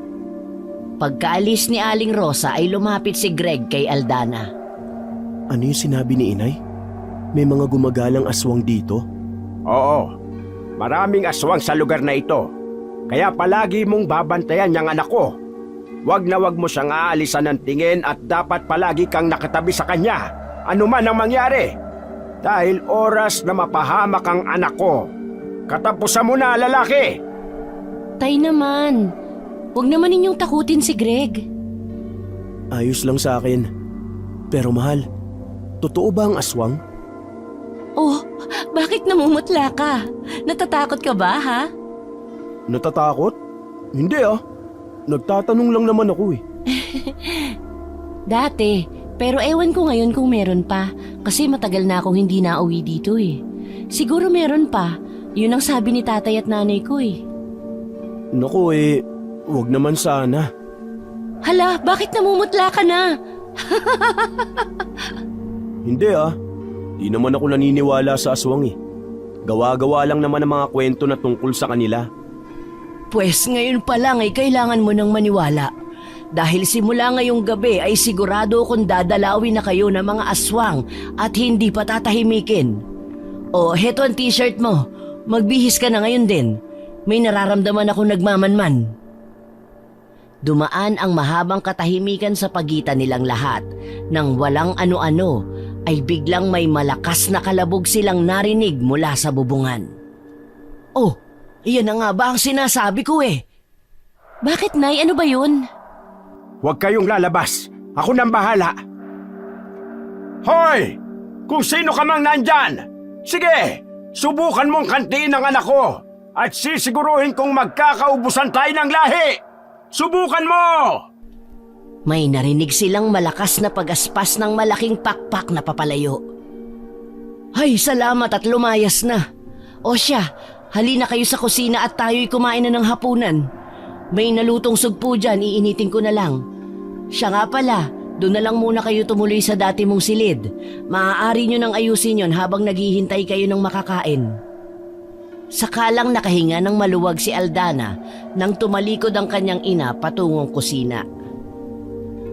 Pagkaalis ni Aling Rosa ay lumapit si Greg kay Aldana. Ano yung sinabi ni Inay? May mga gumagalang aswang dito? Oo. Maraming aswang sa lugar na ito. Kaya palagi mong babantayan niyang anak ko. Wag na wag mo siyang aalisan ng tingin at dapat palagi kang nakatabi sa kanya. Ano man ang mangyari. Dahil oras na mapahamak ang anak ko. Katapusan mo na, lalaki! Tay naman. Huwag naman ninyong takutin si Greg. Ayos lang sa akin. Pero mahal, totoo ba ang aswang? Oh, bakit namumutla ka? Natatakot ka ba, ha? Natatakot? Hindi ah. Nagtatanong lang naman ako eh. Dati, pero ewan ko ngayon kung meron pa. Kasi matagal na akong hindi nauwi dito eh. Siguro meron pa. Yun ang sabi ni tatay at nanay ko eh. Naku eh, wag naman sana. Hala, bakit namumutla ka na? Hindi ah. Di naman ako naniniwala sa aswang eh. Gawa-gawa lang naman ang mga kwento na tungkol sa kanila. Pwes ngayon pa lang ay kailangan mo nang maniwala. Dahil simula ngayong gabi ay sigurado kung dadalawin na kayo ng mga aswang at hindi pa tatahimikin. O heto ang t-shirt mo. Magbihis ka na ngayon din. May nararamdaman ako nagmamanman. Dumaan ang mahabang katahimikan sa pagitan nilang lahat. Nang walang ano-ano ay biglang may malakas na kalabog silang narinig mula sa bubungan. Oh, iyan na nga ba ang sinasabi ko eh? Bakit, Nay? Ano ba yun? Huwag kayong lalabas. Ako nang bahala. Hoy! Kung sino ka mang nandyan! Sige! Subukan mong kantiin ang anak ko! At sisiguruhin kong magkakaubusan tayo ng lahi! Subukan mo! May narinig silang malakas na pagaspas ng malaking pakpak na papalayo. Ay, salamat at lumayas na. O siya, halina kayo sa kusina at tayo'y kumain na ng hapunan. May nalutong sugpo dyan, iinitin ko na lang. Siya nga pala, doon na lang muna kayo tumuloy sa dati mong silid. Maaari nyo nang ayusin yon habang naghihintay kayo ng makakain. Sakalang nakahinga ng maluwag si Aldana nang tumalikod ang kanyang ina patungong kusina.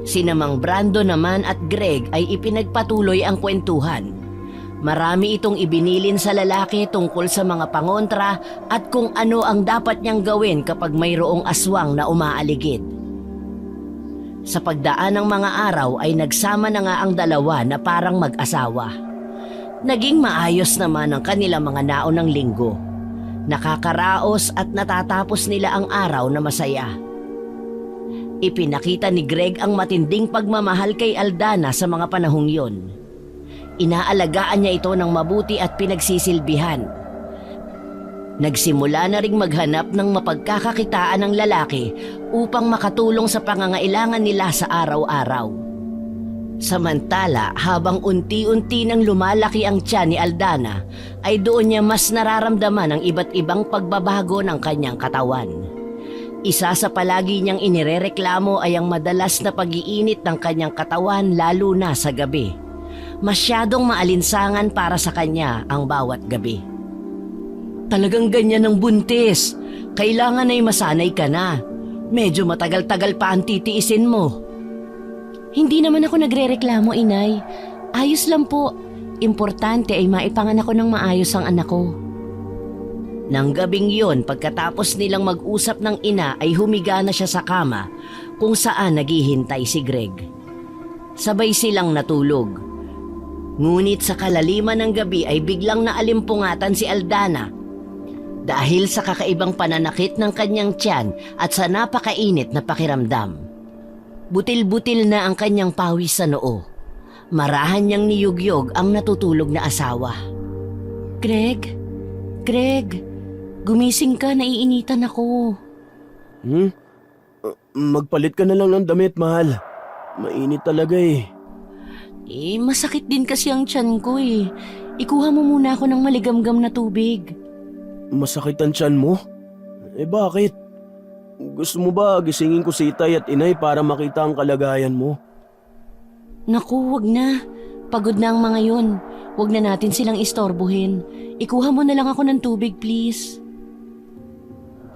Sinamang Brando naman at Greg ay ipinagpatuloy ang kwentuhan. Marami itong ibinilin sa lalaki tungkol sa mga pangontra at kung ano ang dapat niyang gawin kapag mayroong aswang na umaaligid. Sa pagdaan ng mga araw ay nagsama na nga ang dalawa na parang mag-asawa. Naging maayos naman ang kanilang mga naunang linggo. Nakakaraos at natatapos nila ang araw na masaya. Ipinakita ni Greg ang matinding pagmamahal kay Aldana sa mga panahong yon. Inaalagaan niya ito ng mabuti at pinagsisilbihan. Nagsimula na ring maghanap ng mapagkakakitaan ng lalaki upang makatulong sa pangangailangan nila sa araw-araw. Samantala, habang unti-unti nang lumalaki ang tiyan ni Aldana, ay doon niya mas nararamdaman ang iba't ibang pagbabago ng kanyang katawan. Isa sa palagi niyang inirereklamo ay ang madalas na pag-iinit ng kanyang katawan lalo na sa gabi. Masyadong maalinsangan para sa kanya ang bawat gabi. Talagang ganyan ang buntis. Kailangan ay masanay ka na. Medyo matagal-tagal pa ang titiisin mo. Hindi naman ako nagrereklamo, inay. Ayos lang po. Importante ay maipanganak ko ng maayos ang anak ko. Nang gabing yon, pagkatapos nilang mag-usap ng ina ay humiga na siya sa kama kung saan naghihintay si Greg. Sabay silang natulog. Ngunit sa kalaliman ng gabi ay biglang naalimpungatan si Aldana dahil sa kakaibang pananakit ng kanyang tiyan at sa napakainit na pakiramdam. Butil-butil na ang kanyang pawis sa noo. Marahan niyang niyugyog ang natutulog na asawa. Greg? Gumising ka, naiinitan ako. Magpalit ka na lang ng damit, mahal. Mainit talaga eh. Masakit din kasi ang tiyan ko eh. Ikuha mo muna ako ng maligamgam na tubig. Masakit ang tiyan mo? Bakit? Gusto mo ba gisingin ko si itay at inay para makita ang kalagayan mo? Naku, wag na. Pagod na ang mga yon. Wag na natin silang istorbohin. Ikuha mo na lang ako ng tubig, please.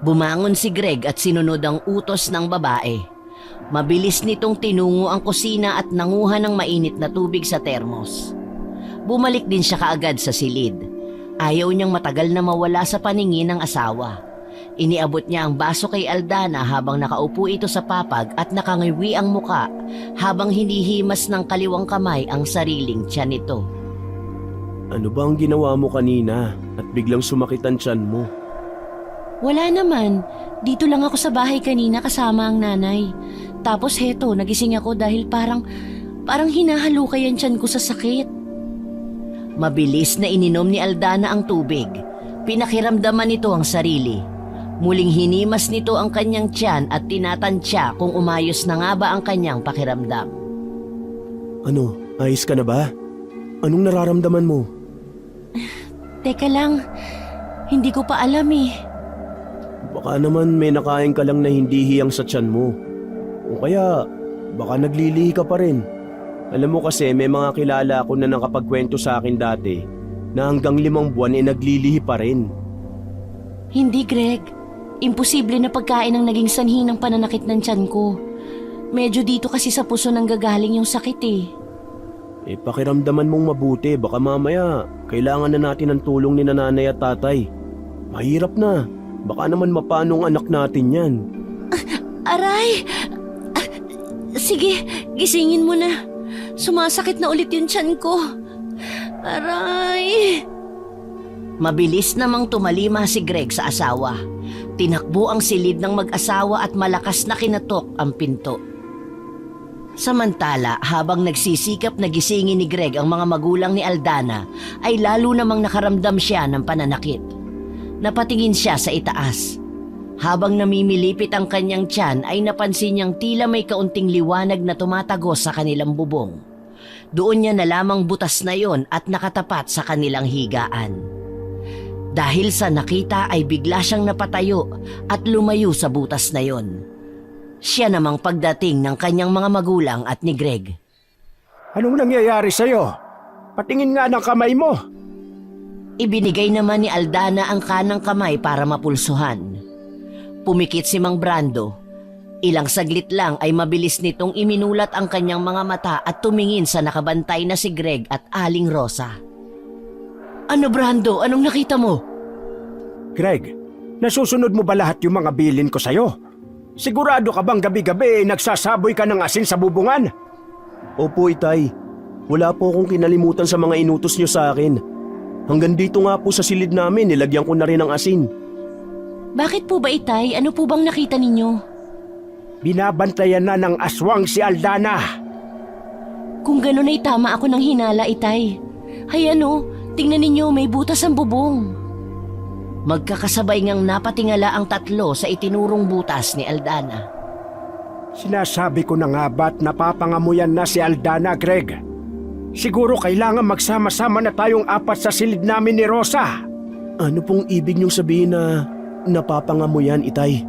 Bumangon si Greg at sinunod ang utos ng babae. Mabilis nitong tinungo ang kusina at nanguha ng mainit na tubig sa termos. Bumalik din siya kaagad sa silid. Ayaw niyang matagal na mawala sa paningin ng asawa. Iniabot niya ang baso kay Aldana habang nakaupo ito sa papag at nakangiwi ang muka habang hinihimas ng kaliwang kamay ang sariling tiyan nito. Ano ba ang ginawa mo kanina at biglang sumakit ang tiyan mo? Wala naman. Dito lang ako sa bahay kanina kasama ang nanay. Tapos heto, nagising ako dahil parang hinahalukay ang tiyan ko sa sakit. Mabilis na ininom ni Aldana ang tubig. Pinakiramdaman nito ang sarili. Muling hinimas nito ang kanyang tiyan at tinatansya kung umayos na nga ba ang kanyang pakiramdam. Ano, ayos ka na ba? Anong nararamdaman mo? Teka lang, hindi ko pa alam eh. Baka naman may nakain ka lang na hindi hiyang sa tiyan mo. O kaya, baka naglilihi ka pa rin. Alam mo kasi may mga kilala ako na nakapagkwento sa akin dati na hanggang 5 buwan naglilihi pa rin. Hindi, Greg. Imposible na pagkain ang naging sanhi ng pananakit ng tiyan ko. Medyo dito kasi sa puso nang gagaling yung sakit eh. Pakiramdaman mong mabuti, baka mamaya kailangan na natin ng tulong ni nanay at tatay. Mahirap na, baka naman mapano ang anak natin yan. Aray! Sige, gisingin mo na. Sumasakit na ulit yung tiyan ko. Aray! Mabilis namang tumalima si Greg sa asawa. Tinakbo ang silid ng mag-asawa at malakas na kinatok ang pinto. Samantala, habang nagsisikap na gisingin ni Greg ang mga magulang ni Aldana, ay lalo namang nakaramdam siya ng pananakit. Napatingin siya sa itaas. Habang namimilipit ang kanyang tiyan ay napansin niyang tila may kaunting liwanag na tumatagos sa kanilang bubong. Doon niya na lamang butas na yon at nakatapat sa kanilang higaan. Dahil sa nakita ay bigla siyang napatayo at lumayo sa butas na yon. Siya namang pagdating ng kanyang mga magulang at ni Greg. Anong nangyayari sa'yo? Patingin nga ng kamay mo. Ibinigay naman ni Aldana ang kanang kamay para mapulsuhan. Pumikit si Mang Brando. Ilang saglit lang ay mabilis nitong iminulat ang kanyang mga mata at tumingin sa nakabantay na si Greg at Aling Rosa. Ano, Brando? Anong nakita mo? Greg, nasusunod mo ba lahat yung mga bilin ko sa'yo? Sigurado ka bang gabi-gabi nagsasaboy ka ng asin sa bubungan? Opo, itay. Wala po akong kinalimutan sa mga inutos niyo sa akin. Hanggang dito nga po sa silid namin, nilagyan ko na rin ng asin. Bakit po ba, itay? Ano po bang nakita ninyo? Binabantayan na ng aswang si Aldana. Kung ganun ay tama ako ng hinala, Itay. Hayan o, tingnan ninyo, may butas ang bubong. Magkakasabay ngang napatingala ang tatlo sa itinurong butas ni Aldana. Sinasabi ko na nga ba't napapangamuyan na si Aldana, Greg? Siguro kailangan magsama-sama na tayong apat sa silid namin ni Rosa. Ano pong ibig niyong sabihin na napapangamuyan, Itay?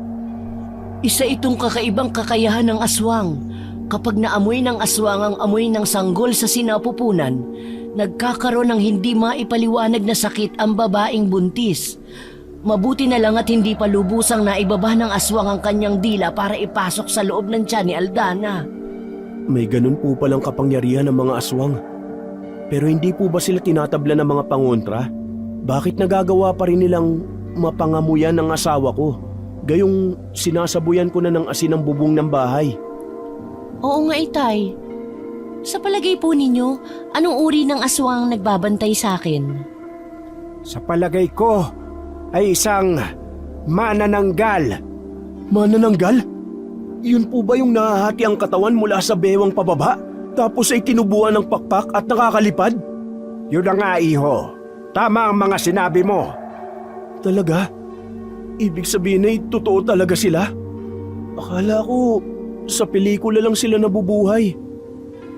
Isa itong kakaibang kakayahan ng aswang. Kapag naamoy ng aswang ang amoy ng sanggol sa sinapupunan, nagkakaroon ng hindi maipaliwanag na sakit ang babaeng buntis. Mabuti na lang at hindi pa lubusang naibaba ng aswang ang kanyang dila para ipasok sa loob ng tiyan ni Aldana. May ganun po palang kapangyarihan ng mga aswang. Pero hindi po ba sila tinatabla ng mga pangontra? Bakit nagagawa pa rin nilang mapangamuyan ng asawa ko? Gayong sinasabuyan ko na ng asin ang bubong ng bahay. Oo nga, Itay. Sa palagay po ninyo, anong uri ng aswang nagbabantay sa akin? Sa palagay ko ay isang manananggal. Manananggal? Yun po ba yung nahahati ang katawan mula sa bewang pababa? Tapos ay tinubuan ng pakpak at nakakalipad? Yun na nga, iho. Tama ang mga sinabi mo. Talaga? Ibig sabihin ay totoo talaga sila? Akala ko sa pelikula lang sila nabubuhay.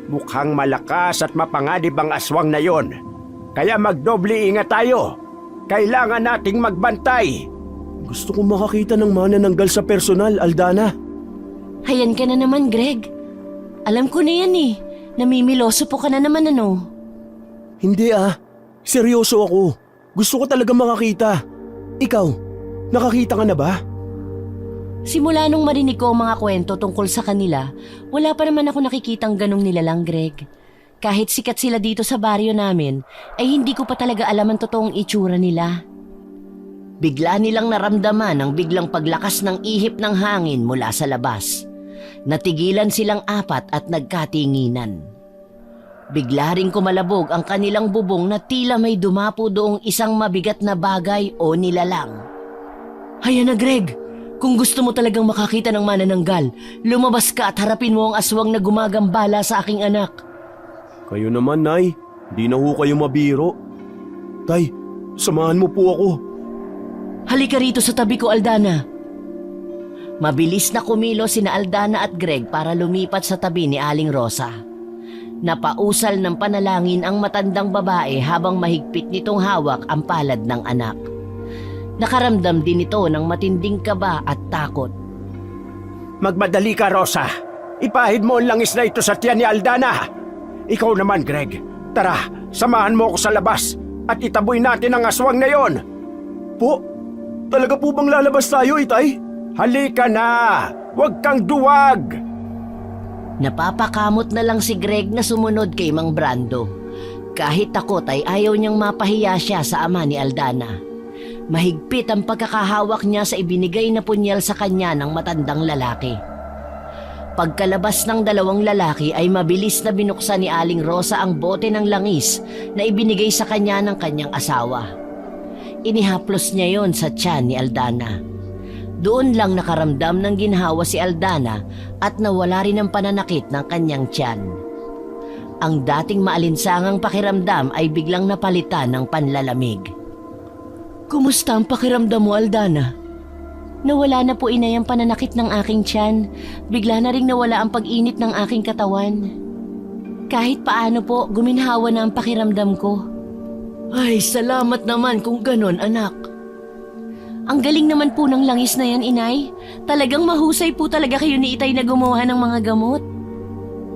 Mukhang malakas at mapanganib ang aswang na yon. Kaya magdoble ingat tayo. Kailangan nating magbantay. Gusto kong makakita ng manananggal sa personal, Aldana. Hayan ka na naman, Greg. Alam ko na yan eh. Namimiloso po ka na naman ano. Hindi seryoso ako. Gusto ko talaga makakita. Ikaw, nakakita ka na ba? Simula nung marinig ko ang mga kwento tungkol sa kanila, wala pa naman ako nakikitang ganong nilalang, Greg. Kahit sikat sila dito sa baryo namin, ay hindi ko pa talaga alam ang totoong itsura nila. Bigla nilang naramdaman ang biglang paglakas ng ihip ng hangin mula sa labas. Natigilan silang apat at nagkatinginan. Bigla ring kumalabog ang kanilang bubong na tila may dumapo doong isang mabigat na bagay o nilalang. Hayan na, Greg! Kung gusto mo talagang makakita ng manananggal, lumabas ka at harapin mo ang aswang na gumagambala sa aking anak. Kayo naman, Nay. Di na ho kayo mabiro. Tay, samahan mo po ako. Halika rito sa tabi ko, Aldana. Mabilis na kumilos sina Aldana at Greg para lumipat sa tabi ni Aling Rosa. Napausal ng panalangin ang matandang babae habang mahigpit nitong hawak ang palad ng anak. Nakaramdam din ito ng matinding kaba at takot. Magmadali ka, Rosa. Ipahid mo ang langis na ito sa tiyan ni Aldana. Ikaw naman, Greg. Tara, samahan mo ako sa labas at itaboy natin ang aswang na yon. Po, talaga po bang lalabas tayo, Itay? Halika na! Huwag kang duwag! Napapakamot na lang si Greg na sumunod kay Mang Brando. Kahit takot ay ayaw niyang mapahiya siya sa ama ni Aldana. Mahigpit ang pagkakahawak niya sa ibinigay na punyal sa kanya ng matandang lalaki. Pagkalabas ng dalawang lalaki ay mabilis na binuksan ni Aling Rosa ang bote ng langis na ibinigay sa kanya ng kanyang asawa. Inihaplos niya yon sa tiyan ni Aldana. Doon lang nakaramdam ng ginhawa si Aldana at nawala rin ang pananakit ng kanyang tiyan. Ang dating maalinsangang pakiramdam ay biglang napalitan ng panlalamig. Kumusta ang pakiramdam mo, Aldana? Nawala na po, inay, ang pananakit ng aking tiyan. Bigla na ring nawala ang pag-init ng aking katawan. Kahit paano po, guminhawa na ang pakiramdam ko. Ay, salamat naman kung ganon, anak. Ang galing naman po ng langis na yan, inay. Talagang mahusay po talaga kayo ni Itay na gumawa ng mga gamot.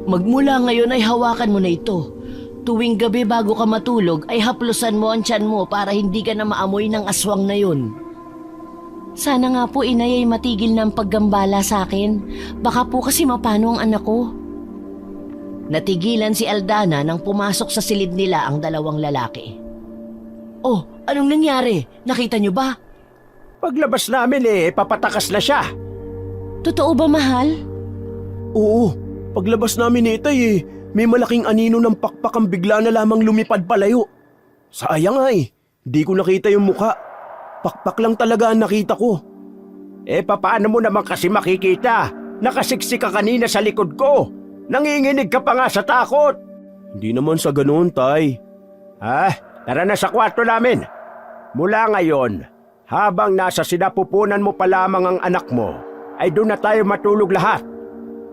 Magmula ngayon ay hawakan mo na ito. Tuwing gabi bago ka matulog ay haplusan mo ang tiyan mo para hindi ka na maamoy ng aswang na yun. Sana nga po, inay, ay matigil na ang paggambala sa akin. Baka po kasi mapano ang anak ko. Natigilan si Aldana nang pumasok sa silid nila ang dalawang lalaki. Oh, anong nangyari? Nakita niyo ba? Paglabas namin papatakas na siya. Totoo ba, mahal? Oo, paglabas namin ni Itay may malaking anino ng pakpak ang bigla na lamang lumipad palayo. Sayang di ko nakita yung muka. Pakpak lang talaga ang nakita ko. Papaano mo naman kasi makikita? Nakasiksik ka kanina sa likod ko. Nanginginig ka pa nga sa takot. Hindi naman sa ganoon, Tay. Tara na sa kwarto namin. Mula ngayon, habang nasa sinapupunan mo pa lamang ang anak mo, ay doon na tayo matulog lahat.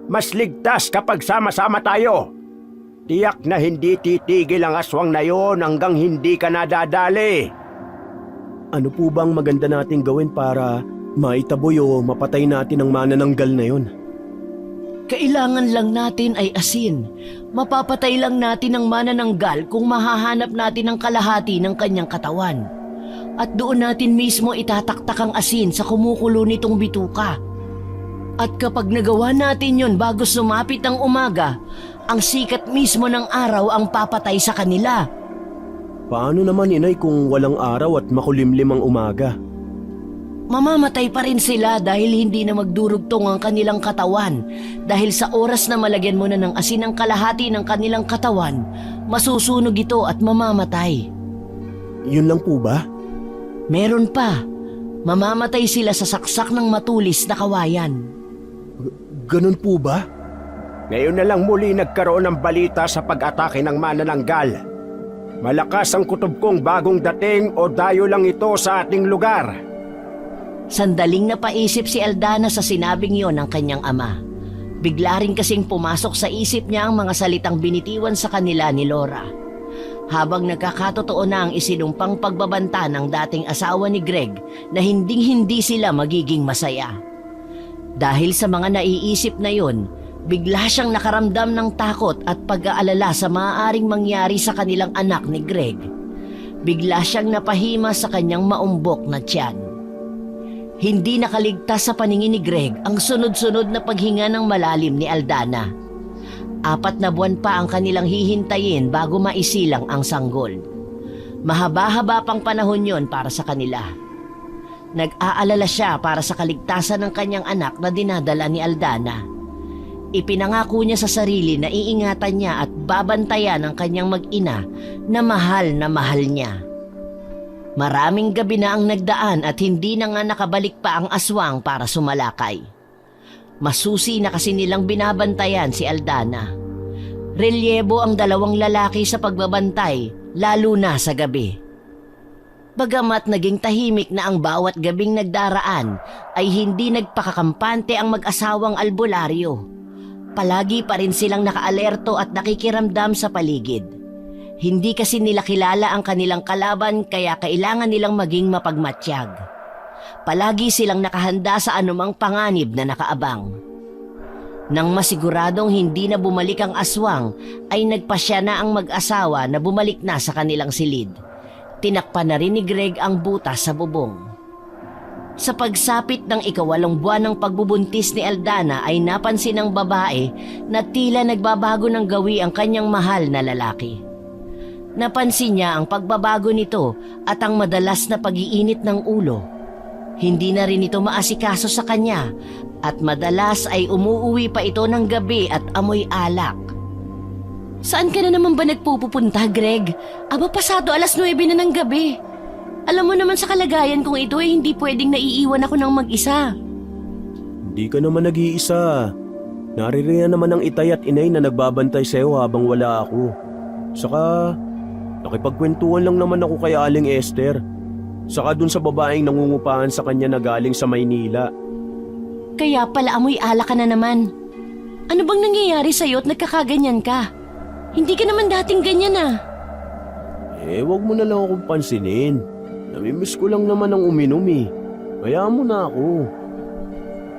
Mas ligtas kapag sama-sama tayo. Tiyak na hindi titigil ang aswang na yon hanggang hindi ka nadadali. Ano po bang maganda nating gawin para maitaboy o mapatay natin ang manananggal na yon? Kailangan lang natin ay asin. Mapapatay lang natin ang manananggal kung mahahanap natin ang kalahati ng kanyang katawan. At doon natin mismo itataktak ang asin sa kumukulo nitong bituka. At kapag nagawa natin yon bago sumapit ang umaga, ang sikat mismo ng araw ang papatay sa kanila. Paano naman, Inay, kung walang araw at makulimlim ang umaga? Mamamatay pa rin sila dahil hindi na magdurugtong ang kanilang katawan. Dahil sa oras na malagyan mo na ng asin ang kalahati ng kanilang katawan, masusunog ito at mamamatay. Yun lang po ba? Meron pa. Mamamatay sila sa saksak ng matulis na kawayan. Ganun po ba? Ngayon na lang muli nagkaroon ng balita sa pag-atake ng manananggal. Malakas ang kutob kong bagong dating o dayo lang ito sa ating lugar. Sandaling napaisip si Aldana sa sinabing yon ng kanyang ama. Bigla rin kasing pumasok sa isip niya ang mga salitang binitiwan sa kanila ni Laura. Habang nagkakatotoo na ang isinumpang pagbabanta ng dating asawa ni Greg na hinding-hindi sila magiging masaya. Dahil sa mga naiisip na yon, bigla siyang nakaramdam ng takot at pag-aalala sa maaaring mangyari sa kanilang anak ni Greg. Bigla siyang napahima sa kanyang maumbok na tiyan. Hindi nakaligtas sa paningin ni Greg ang sunod-sunod na paghinga ng malalim ni Aldana. 4 na buwan pa ang kanilang hihintayin bago maisilang ang sanggol. Mahaba-haba pang panahon yon para sa kanila. Nag-aalala siya para sa kaligtasan ng kanyang anak na dinadala ni Aldana. Ipinangako niya sa sarili na iingatan niya at babantayan ang kanyang mag-ina na mahal niya. Maraming gabi na ang nagdaan at hindi na nga nakabalik pa ang aswang para sumalakay. Masusi na kasi nilang binabantayan si Aldana. Relyebo ang 2 lalaki sa pagbabantay, lalo na sa gabi. Bagamat naging tahimik na ang bawat gabing nagdaraan, ay hindi nagpakakampante ang mag-asawang albularyo. Palagi pa rin silang nakaalerto at nakikiramdam sa paligid. Hindi kasi nila kilala ang kanilang kalaban kaya kailangan nilang maging mapagmatsyag. Palagi silang nakahanda sa anumang panganib na nakaabang. Nang masiguradong hindi na bumalik ang aswang, ay nagpasya na ang mag-asawa na bumalik na sa kanilang silid. Tinakpan na rin ni Greg ang butas sa bubong. Sa pagsapit ng 8 buwan ng pagbubuntis ni Aldana ay napansin ng babae na tila nagbabago ng gawi ang kanyang mahal na lalaki. Napansin niya ang pagbabago nito at ang madalas na pag-iinit ng ulo. Hindi na rin ito maasikaso sa kanya at madalas ay umuuwi pa ito ng gabi at amoy alak. Saan ka na naman ba nagpupunta, Greg? Aba, pasado 9:00 na ng gabi. Alam mo naman sa kalagayan kong ito ay hindi pwedeng naiiwan ako ng mag-isa. Hindi ka naman nag-iisa. Naririyan naman ang itay at inay na nagbabantay sa'yo habang wala ako. Saka, nakipagkwentuhan lang naman ako kay Aling Esther. Saka dun sa babaeng nangungupahan sa kanya na galing sa Maynila. Kaya pala amoy alak ka na naman. Ano bang nangyayari sa'yo at nagkakaganyan ka? Hindi ka naman dating ganyan Wag mo na lang akong pansinin. Namimiss ko lang naman ang uminom Hayaan mo na ako.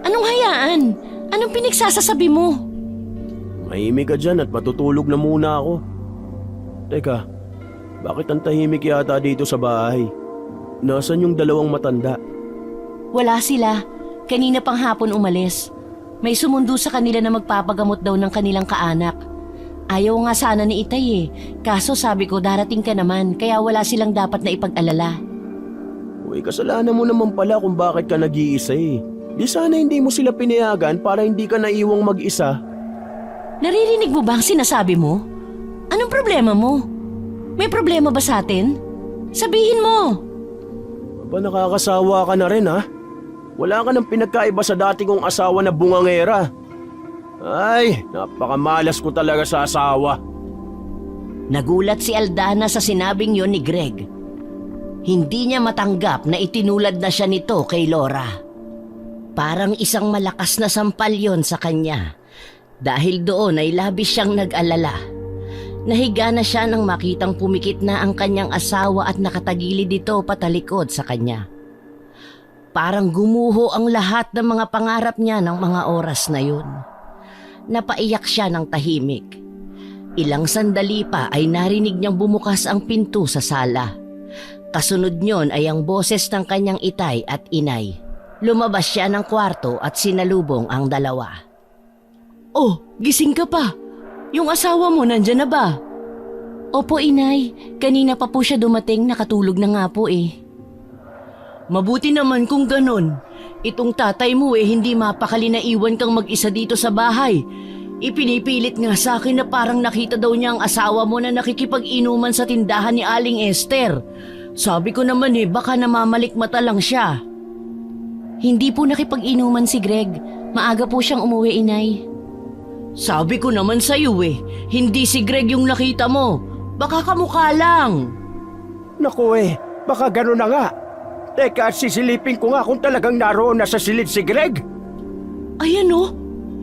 Anong hayaan? Anong pinagsasasabi mo? Mahimik ka dyan at matutulog na muna ako. Teka, bakit ang tahimik yata dito sa bahay? Nasaan yung 2 matanda? Wala sila. Kanina pang hapon umalis. May sumundo sa kanila na magpapagamot daw ng kanilang kaanak. Ayaw nga sana ni Itay Kaso sabi ko darating ka naman kaya wala silang dapat na ipag-alala. Uy, kasalanan mo naman pala kung bakit ka nag-iisa Di sana hindi mo sila pinayagan para hindi ka naiwang mag-isa. Naririnig mo ba ang sinasabi mo? Anong problema mo? May problema ba sa atin? Sabihin mo! Aba, nakakasawa ka na rin Wala ka ng pinagkaiba sa dati kong asawa na bungangera. Ay, napakamalas ko talaga sa asawa. Nagulat si Aldana sa sinabing yon ni Greg. Hindi niya matanggap na itinulad na siya nito kay Laura. Parang isang malakas na sampal yon sa kanya. Dahil doon ay labis siyang nag-alala. Nahiga na siya nang makitang pumikit na ang kanyang asawa at nakatagilid dito patalikod sa kanya. Parang gumuho ang lahat ng mga pangarap niya ng mga oras na yun. Napaiyak siya ng tahimik. Ilang sandali pa ay narinig niyang bumukas ang pinto sa sala. Kasunod niyon ay ang boses ng kanyang itay at inay. Lumabas siya ng kwarto at sinalubong ang dalawa. Oh, gising ka pa. Yung asawa mo nandyan na ba? Opo, inay. Kanina pa po siya dumating, nakatulog na nga po eh. Mabuti naman kung ganon. Itong tatay mo hindi mapakali na iwan kang mag-isa dito sa bahay. Ipinipilit nga sa akin na parang nakita daw niya ang asawa mo na nakikipag-inuman sa tindahan ni Aling Esther. Sabi ko naman baka namamalikmata lang siya. Hindi po nakipag-inuman si Greg. Maaga po siyang umuwi, inay. Sabi ko naman sa'yo hindi si Greg yung nakita mo. Baka kamukha lang. Naku baka gano'n na nga. Teka, sisilipin ko nga kung talagang naroon na sa silid si Greg. Ayan oh,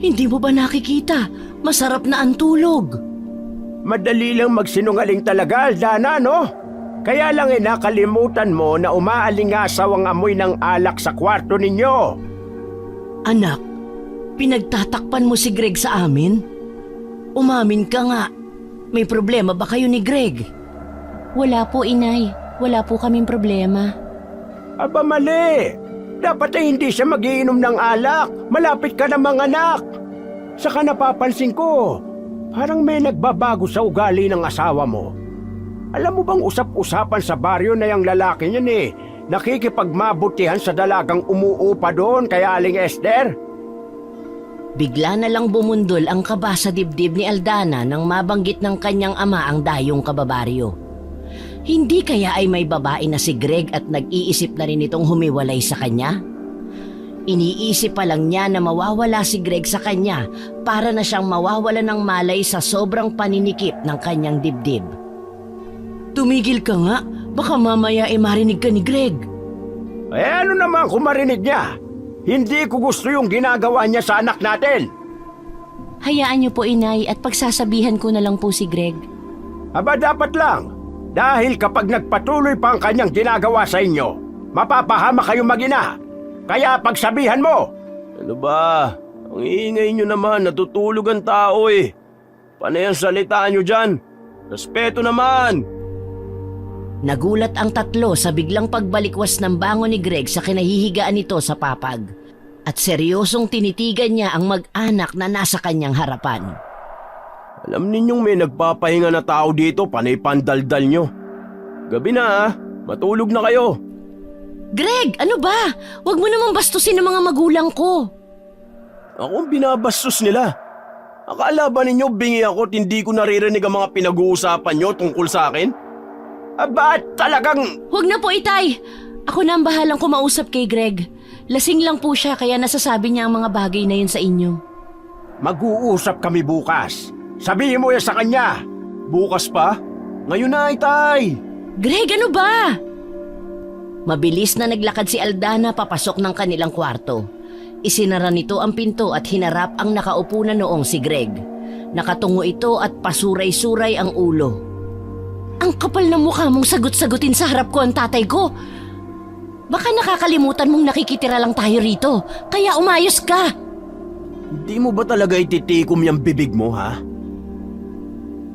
hindi mo ba nakikita? Masarap na ang tulog. Madali lang magsinungaling talaga, Aldana, no? Kaya lang nakalimutan mo na umaalingasaw ang amoy ng alak sa kwarto ninyo. Anak, pinagtatakpan mo si Greg sa amin? Umamin ka nga. May problema ba kayo ni Greg? Wala po, inay. Wala po kaming problema. Aba mali! Dapat hindi siya magiinom ng alak. Malapit ka na mga anak. Saka napapansin ko, parang may nagbabago sa ugali ng asawa mo. Alam mo bang usap-usapan sa baryo na yung lalaki niyan nakikipagmabutihan sa dalagang umuupa doon kay Aling Esther? Bigla na lang bumundol ang kaba sa dibdib ni Aldana nang mabanggit ng kanyang ama ang dayong kababaryo. Hindi kaya ay may babae na si Greg at nag-iisip na rin itong humiwalay sa kanya? Iniisip pa lang niya na mawawala si Greg sa kanya para na siyang mawawala ng malay sa sobrang paninikip ng kanyang dibdib. Tumigil ka nga, baka mamaya marinig ka ni Greg. Ano naman kung marinig niya? Hindi ko gusto yung ginagawa niya sa anak natin. Hayaan niyo po, inay, at pagsasabihan ko na lang po si Greg. Aba dapat lang. Dahil kapag nagpatuloy pa ang kanyang ginagawa sa inyo, mapapahama kayong mag-ina. Kaya pagsabihan mo. Ano ba? Ang iingay nyo naman, natutulog ang tao Panay ang salita nyo dyan. Respeto naman. Nagulat ang tatlo sa biglang pagbalikwas ng bangon ni Greg sa kinahihigaan nito sa papag. At seryosong tinitigan niya ang mag-anak na nasa kanyang harapan. Alam ninyong may nagpapahinga na tao dito, panay pandaldal nyo. Gabi na matulog na kayo. Greg, ano ba? Huwag mo namang bastusin ang mga magulang ko. Ako ang binabastos nila. Akala ba ninyo bingi ako at hindi ko naririnig ang mga pinag-uusapan nyo tungkol sa akin? Aba talagang... Huwag na po, itay. Ako na ang bahalang kumausap kay Greg. Lasing lang po siya kaya nasasabi niya ang mga bagay na yun sa inyo. Mag-uusap kami bukas. Sabihin mo yan sa kanya. Bukas pa? Ngayon na, itay! Greg, ano ba? Mabilis na naglakad si Aldana papasok ng kanilang kwarto. Isinara nito ang pinto at hinarap ang nakaupo na noong si Greg. Nakatungo ito at pasuray-suray ang ulo. Ang kapal ng mukha mong sagot-sagutin sa harap ko ang tatay ko. Baka nakakalimutan mong nakikitira lang tayo rito, kaya umayos ka. Hindi mo ba talaga ititikom yung bibig mo, ha?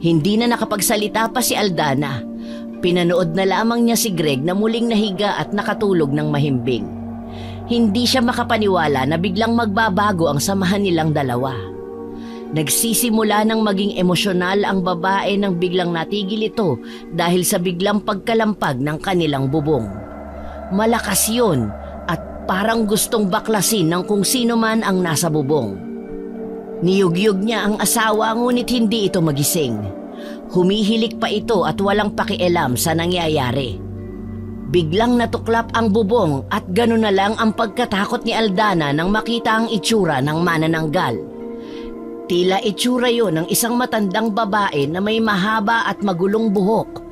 Hindi na nakapagsalita pa si Aldana. Pinanood na lamang niya si Greg na muling nahiga at nakatulog ng mahimbing. Hindi siya makapaniwala na biglang magbabago ang samahan nilang dalawa. Nagsisimula ng maging emosyonal ang babae nang biglang natigil ito dahil sa biglang pagkalampag ng kanilang bubong. Malakas yun at parang gustong baklasin ng kung sino man ang nasa bubong. Niyugyug niya ang asawa ngunit hindi ito magising. Humihilik pa ito at walang pakialam sa nangyayari. Biglang natuklap ang bubong at gano'n na lang ang pagkatakot ni Aldana nang makita ang itsura ng manananggal. Tila itsura yon ng isang matandang babae na may mahaba at magulong buhok.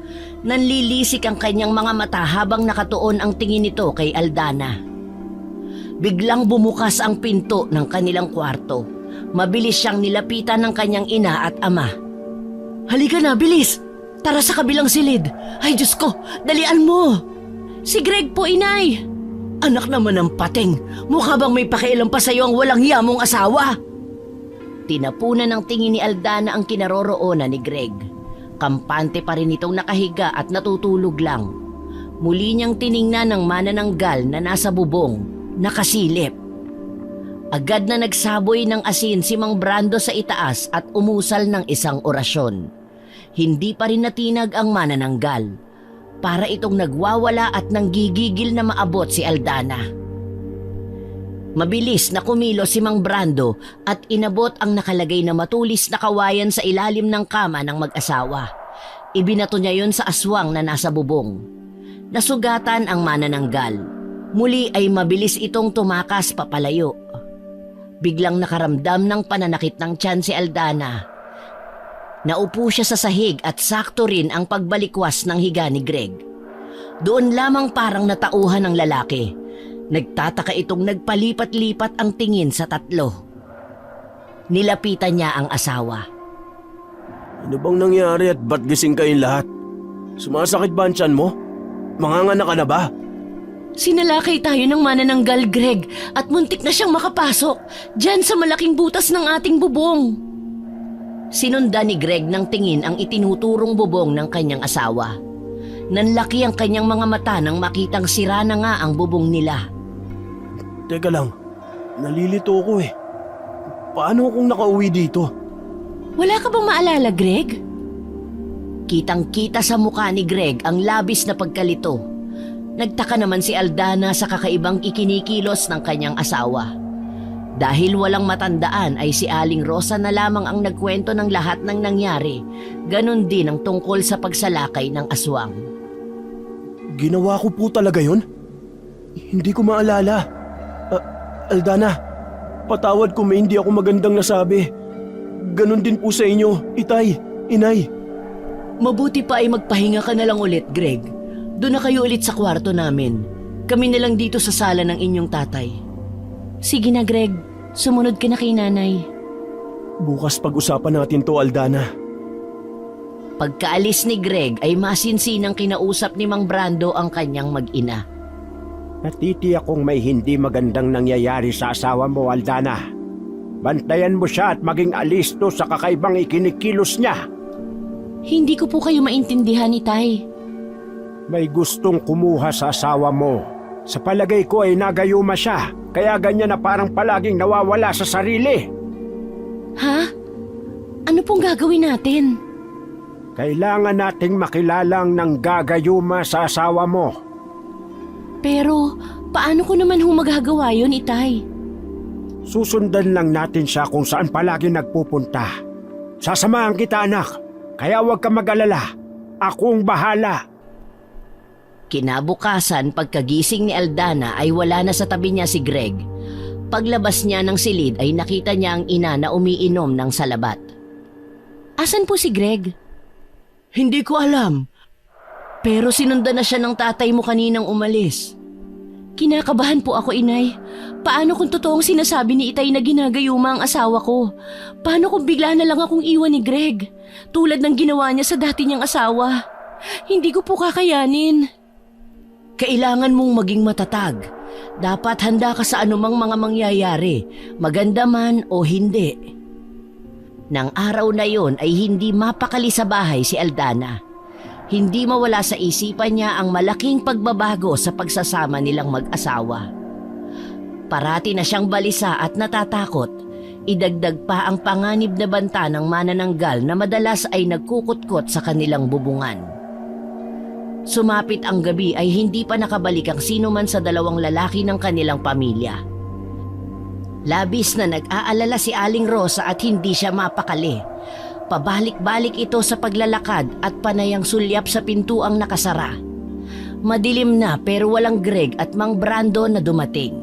Nanlilisik ang kanyang mga mata habang nakatuon ang tingin nito kay Aldana. Biglang bumukas ang pinto ng kanilang kwarto. Mabilis siyang nilapitan ng kanyang ina at ama. "Halika na, bilis! Tara sa kabilang silid! Ay Diyos ko, dalian mo!" Si Greg po, inay! "Anak naman ng pating, mukha bang may pakialam pa sa'yo ang walang hiya mong asawa?" Tinapunan ng tingin ni Aldana ang kinaroroonan ni Greg. Kampante pa rin itong nakahiga at natutulog lang. Muli niyang tiningnan ng manananggal na nasa bubong, nakasilip. Agad na nagsaboy ng asin si Mang Brando sa itaas at umusal ng isang orasyon. Hindi pa rin natinag ang manananggal. Para itong nagwawala at nanggigigil na maabot si Aldana. Mabilis na kumilos si Mang Brando at inabot ang nakalagay na matulis na kawayan sa ilalim ng kama ng mag-asawa. Ibinato niya yon sa aswang na nasa bubong. Nasugatan ang manananggal. Muli ay mabilis itong tumakas papalayo. Biglang nakaramdam ng pananakit ng tiyan si Aldana. Naupo siya sa sahig at sakto rin ang pagbalikwas ng higa ni Greg. Doon lamang parang natauhan ng lalaki. Nagtataka itong nagpalipat-lipat ang tingin sa tatlo. Nilapitan niya ang asawa. Ano bang nangyari at ba't gising kayong lahat? Sumasakit ba ang tiyan mo? Manganganak ka na ba? Sinalakay tayo ng manananggal, Greg, at muntik na siyang makapasok dyan sa malaking butas ng ating bubong. Sinundan ni Greg ng tingin ang itinuturong bubong ng kanyang asawa. Nanlaki ang kanyang mga mata nang makitang sira na nga ang bubong nila. Teka lang, nalilito ko eh. Paano kung nakauwi dito? Wala ka bang maalala, Greg? Kitang-kita sa mukha ni Greg ang labis na pagkalito. Nagtaka naman si Aldana sa kakaibang ikinikilos ng kanyang asawa. Dahil walang matandaan ay si Aling Rosa na lamang ang nagkwento ng lahat ng nangyari. Ganon din ang tungkol sa pagsalakay ng aswang. Ginawa ko po talaga yun? Hindi ko maalala. Aldana, patawad kung may hindi ako magandang nasabi. Ganon din po sa inyo, itay, inay. Mabuti pa ay magpahinga ka na lang ulit, Greg. Doon na kayo ulit sa kwarto namin. Kami na lang dito sa sala ng inyong tatay. Sige na, Greg. Sumunod ka na kay nanay. Bukas pag-usapan natin to, Aldana. Pagkaalis ni Greg ay masinsinang kinausap ni Mang Brando ang kanyang mag-ina. Natitiyak kong may hindi magandang nangyayari sa asawa mo, Aldana. Bantayan mo siya at maging alisto sa kakaibang ikinikilos niya. Hindi ko po kayo maintindihan, itay. May gustong kumuha sa asawa mo. Sa palagay ko ay nagayuma siya, kaya ganyan na parang palaging nawawala sa sarili. Ha? Ano pong gagawin natin? Kailangan nating makilalang ng gagayuma sa asawa mo. Pero, paano ko naman magagawa yun, itay? Susundan lang natin siya kung saan palagi nagpupunta. Sasamahan kita, anak. Kaya huwag ka mag-alala. Akong bahala. Kinabukasan, pagkagising ni Aldana ay wala na sa tabi niya si Greg. Paglabas niya ng silid ay nakita niya ang ina na umiinom ng salabat. Asan po si Greg? Hindi ko alam. Pero sinundan na siya ng tatay mo kaninang umalis. Kinakabahan po ako, inay. Paano kung totoong sinasabi ni itay na ginagayuma ang asawa ko? Paano kung bigla na lang akong iwan ni Greg? Tulad ng ginawa niya sa dati niyang asawa. Hindi ko po kakayanin. Kailangan mong maging matatag. Dapat handa ka sa anumang mga mangyayari, maganda man o hindi. Nang araw na yon ay hindi mapakali sa bahay si Aldana. Hindi mawala sa isipan niya ang malaking pagbabago sa pagsasama nilang mag-asawa. Parati na siyang balisa at natatakot. Idagdag pa ang panganib na banta ng manananggal na madalas ay nagkukutkot sa kanilang bubungan. Sumapit ang gabi ay hindi pa nakabalik ang sino man sa dalawang lalaki ng kanilang pamilya. Labis na nag-aalala si Aling Rosa at hindi siya mapakali. Pabalik-balik ito sa paglalakad at panayang sulyap sa pintuang nakasara. Madilim na pero walang Greg at Mang Brando na dumating.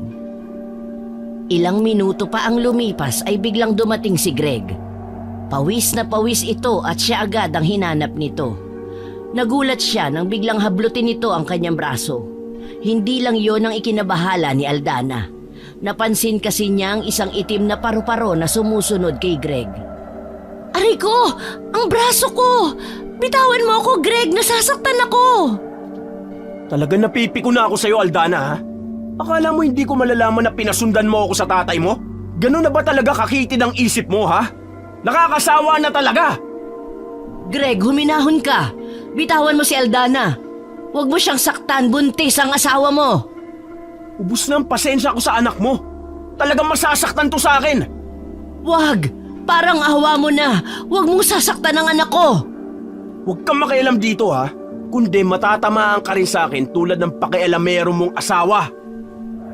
Ilang minuto pa ang lumipas ay biglang dumating si Greg. Pawis na pawis ito at siya agad ang hinanap nito. Nagulat siya nang biglang hablutin nito ang kanyang braso. Hindi lang yon ang ikinabahala ni Aldana. Napansin kasi niya ang isang itim na paru-paro na sumusunod kay Greg. Aray ko! Ang braso ko! Bitawan mo ako, Greg! Nasasaktan ako! Talagang napipiko na ako sa'yo, Aldana, ha? Akala mo hindi ko malalaman na pinasundan mo ako sa tatay mo? Ganun na ba talaga kakitid ang isip mo, ha? Nakakasawa na talaga! Greg, huminahon ka. Bitawan mo si Aldana. Huwag mo siyang saktan, buntis ang asawa mo. Ubus na ang pasensya ko sa anak mo. Talagang masasaktan to sa akin. Wag! Parang awa mo na. Huwag mong sasaktan ang anak ko. Huwag kang makialam dito, ha? Kundi matatamaan ka rin sa akin tulad ng pakialamero mong asawa.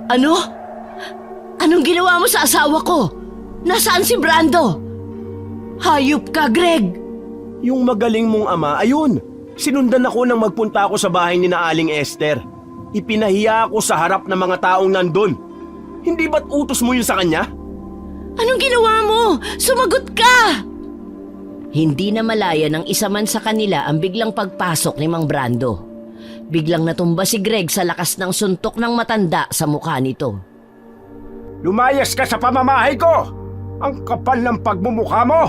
Ano? Anong ginawa mo sa asawa ko? Nasaan si Brando? Hayop ka, Greg! Yung magaling mong ama, ayun. Sinundan ako nang magpunta ako sa bahay ni na Aling Esther. Ipinahiya ako sa harap ng mga taong nandun. Hindi ba't utos mo yun sa kanya? Anong ginawa mo? Sumagot ka! Hindi na malaya ng isa man sa kanila ang biglang pagpasok ni Mang Brando. Biglang natumba si Greg sa lakas ng suntok ng matanda sa mukha nito. Lumayas ka sa pamamahay ko! Ang kapal ng pagmumukha mo!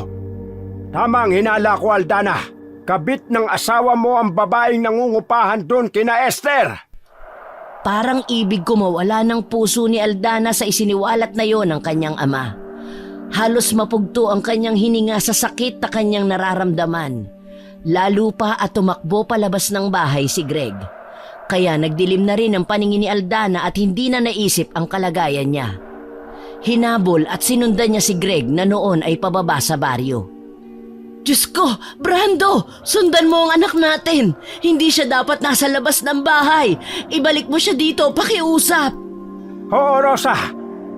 Tama ang hinala ko, Aldana. Kabit ng asawa mo ang babaeng nangungupahan doon kina Esther. Parang ibig ko mawala ng puso ni Aldana sa isiniwalat na yon ng kanyang ama. Halos mapugto ang kanyang hininga sa sakit na kanyang nararamdaman. Lalo pa at tumakbo palabas ng bahay si Greg. Kaya nagdilim na rin ang paningin ni Aldana at hindi na naisip ang kalagayan niya. Hinabol at sinundan niya si Greg na noon ay pababa sa baryo. Diyos ko! Brando! Sundan mo ang anak natin! Hindi siya dapat nasa labas ng bahay! Ibalik mo siya dito, pakiusap! Oo, Rosa.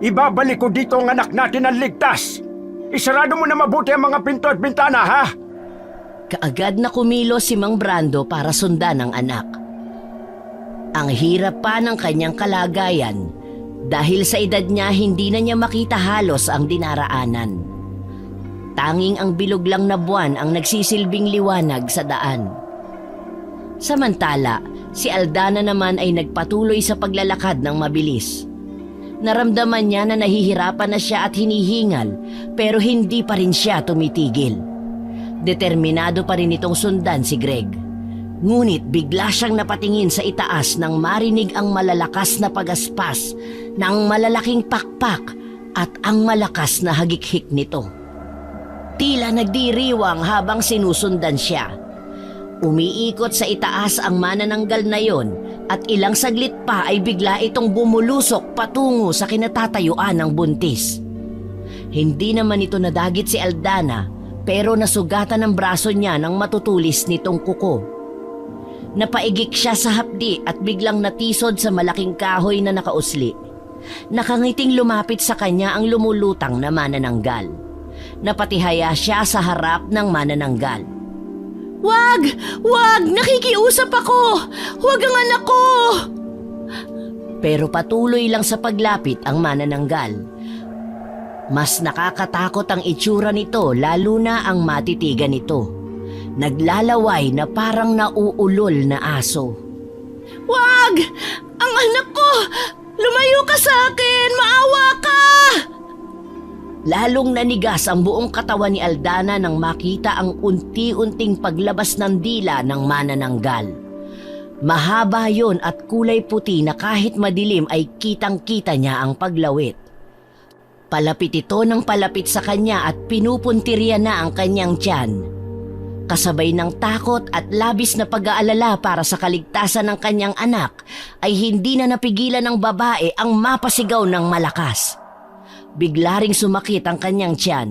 Ibabalik ko dito ang anak natin ang ligtas. Isarado mo na mabuti ang mga pinto at bintana, ha? Kaagad na kumilos si Mang Brando para sundan ang anak. Ang hirap pa ng kanyang kalagayan dahil sa edad niya hindi na niya makita halos ang dinaraanan. Tanging ang bilog lang na buwan ang nagsisilbing liwanag sa daan. Samantala, si Aldana naman ay nagpatuloy sa paglalakad ng mabilis. Naramdaman niya na nahihirapan na siya at hinihingal pero hindi pa rin siya tumitigil. Determinado pa rin itong sundan si Greg. Ngunit bigla siyang napatingin sa itaas nang marinig ang malalakas na pagaspas ng malalaking pakpak at ang malakas na hagikhik nito. Tila nagdiriwang habang sinusundan siya. Umiikot sa itaas ang manananggal na yon at ilang saglit pa ay bigla itong bumulusok patungo sa kinatatayuan ng buntis. Hindi naman ito nadagit si Aldana pero nasugatan ang braso niya ng matutulis nitong kuko. Napaigik siya sa hapdi at biglang natisod sa malaking kahoy na nakausli. Nakangiting lumapit sa kanya ang lumulutang na manananggal. Napatihaya siya sa harap ng manananggal. Wag! Wag! Nakikiusap ako! Wag ang anak ko! Pero patuloy lang sa paglapit ang manananggal. Mas nakakatakot ang itsura nito lalo na ang matitigan nito. Naglalaway na parang nauulol na aso. Wag! Ang anak ko! Lumayo ka sa akin! Maawa ka! Lalong nanigas ang buong katawan ni Aldana nang makita ang unti-unting paglabas ng dila ng manananggal. Mahaba yon at kulay puti na kahit madilim ay kitang-kita niya ang paglawit. Palapit ito ng palapit sa kanya at pinupuntirya na ang kanyang tiyan. Kasabay ng takot at labis na pag-aalala para sa kaligtasan ng kanyang anak ay hindi na napigilan ng babae ang mapasigaw ng malakas. Bigla ring sumakit ang kanyang tiyan.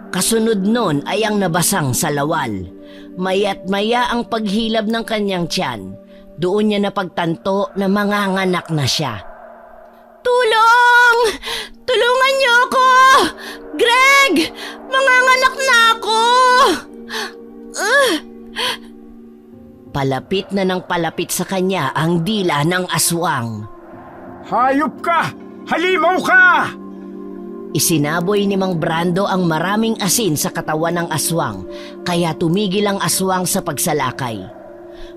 Kasunod nun ay ang nabasang sa lawal. Maya't maya ang paghilab ng kanyang tiyan. Doon niya napagtanto na manganganak na siya. Tulong! Tulungan niyo ako! Greg! Manganganak na ako! Palapit na ng palapit sa kanya ang dila ng aswang. Hayop ka! Halimaw ka! Isinaboy ni Mang Brando ang maraming asin sa katawan ng aswang, kaya tumigil ang aswang sa pagsalakay.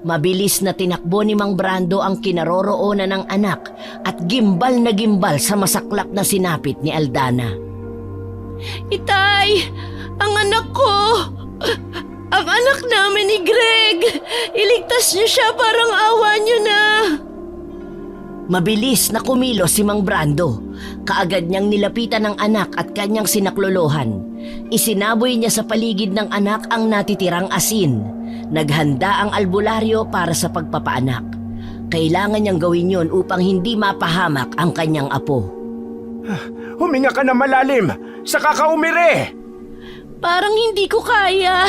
Mabilis na tinakbo ni Mang Brando ang kinaroroonan ng anak at gimbal na gimbal sa masaklap na sinapit ni Aldana. Itay! Ang anak ko! Ang anak namin ni Greg! Iligtas niyo siya, parang awa niyo na! Mabilis na kumilos si Mang Brando. Kaagad niyang nilapitan ng anak at kanyang sinaklolohan. Isinaboy niya sa paligid ng anak ang natitirang asin. Naghanda ang albularyo para sa pagpapaanak. Kailangan niyang gawin yon upang hindi mapahamak ang kanyang apo. Huminga ka na malalim, saka ka umiri! Parang hindi ko kaya.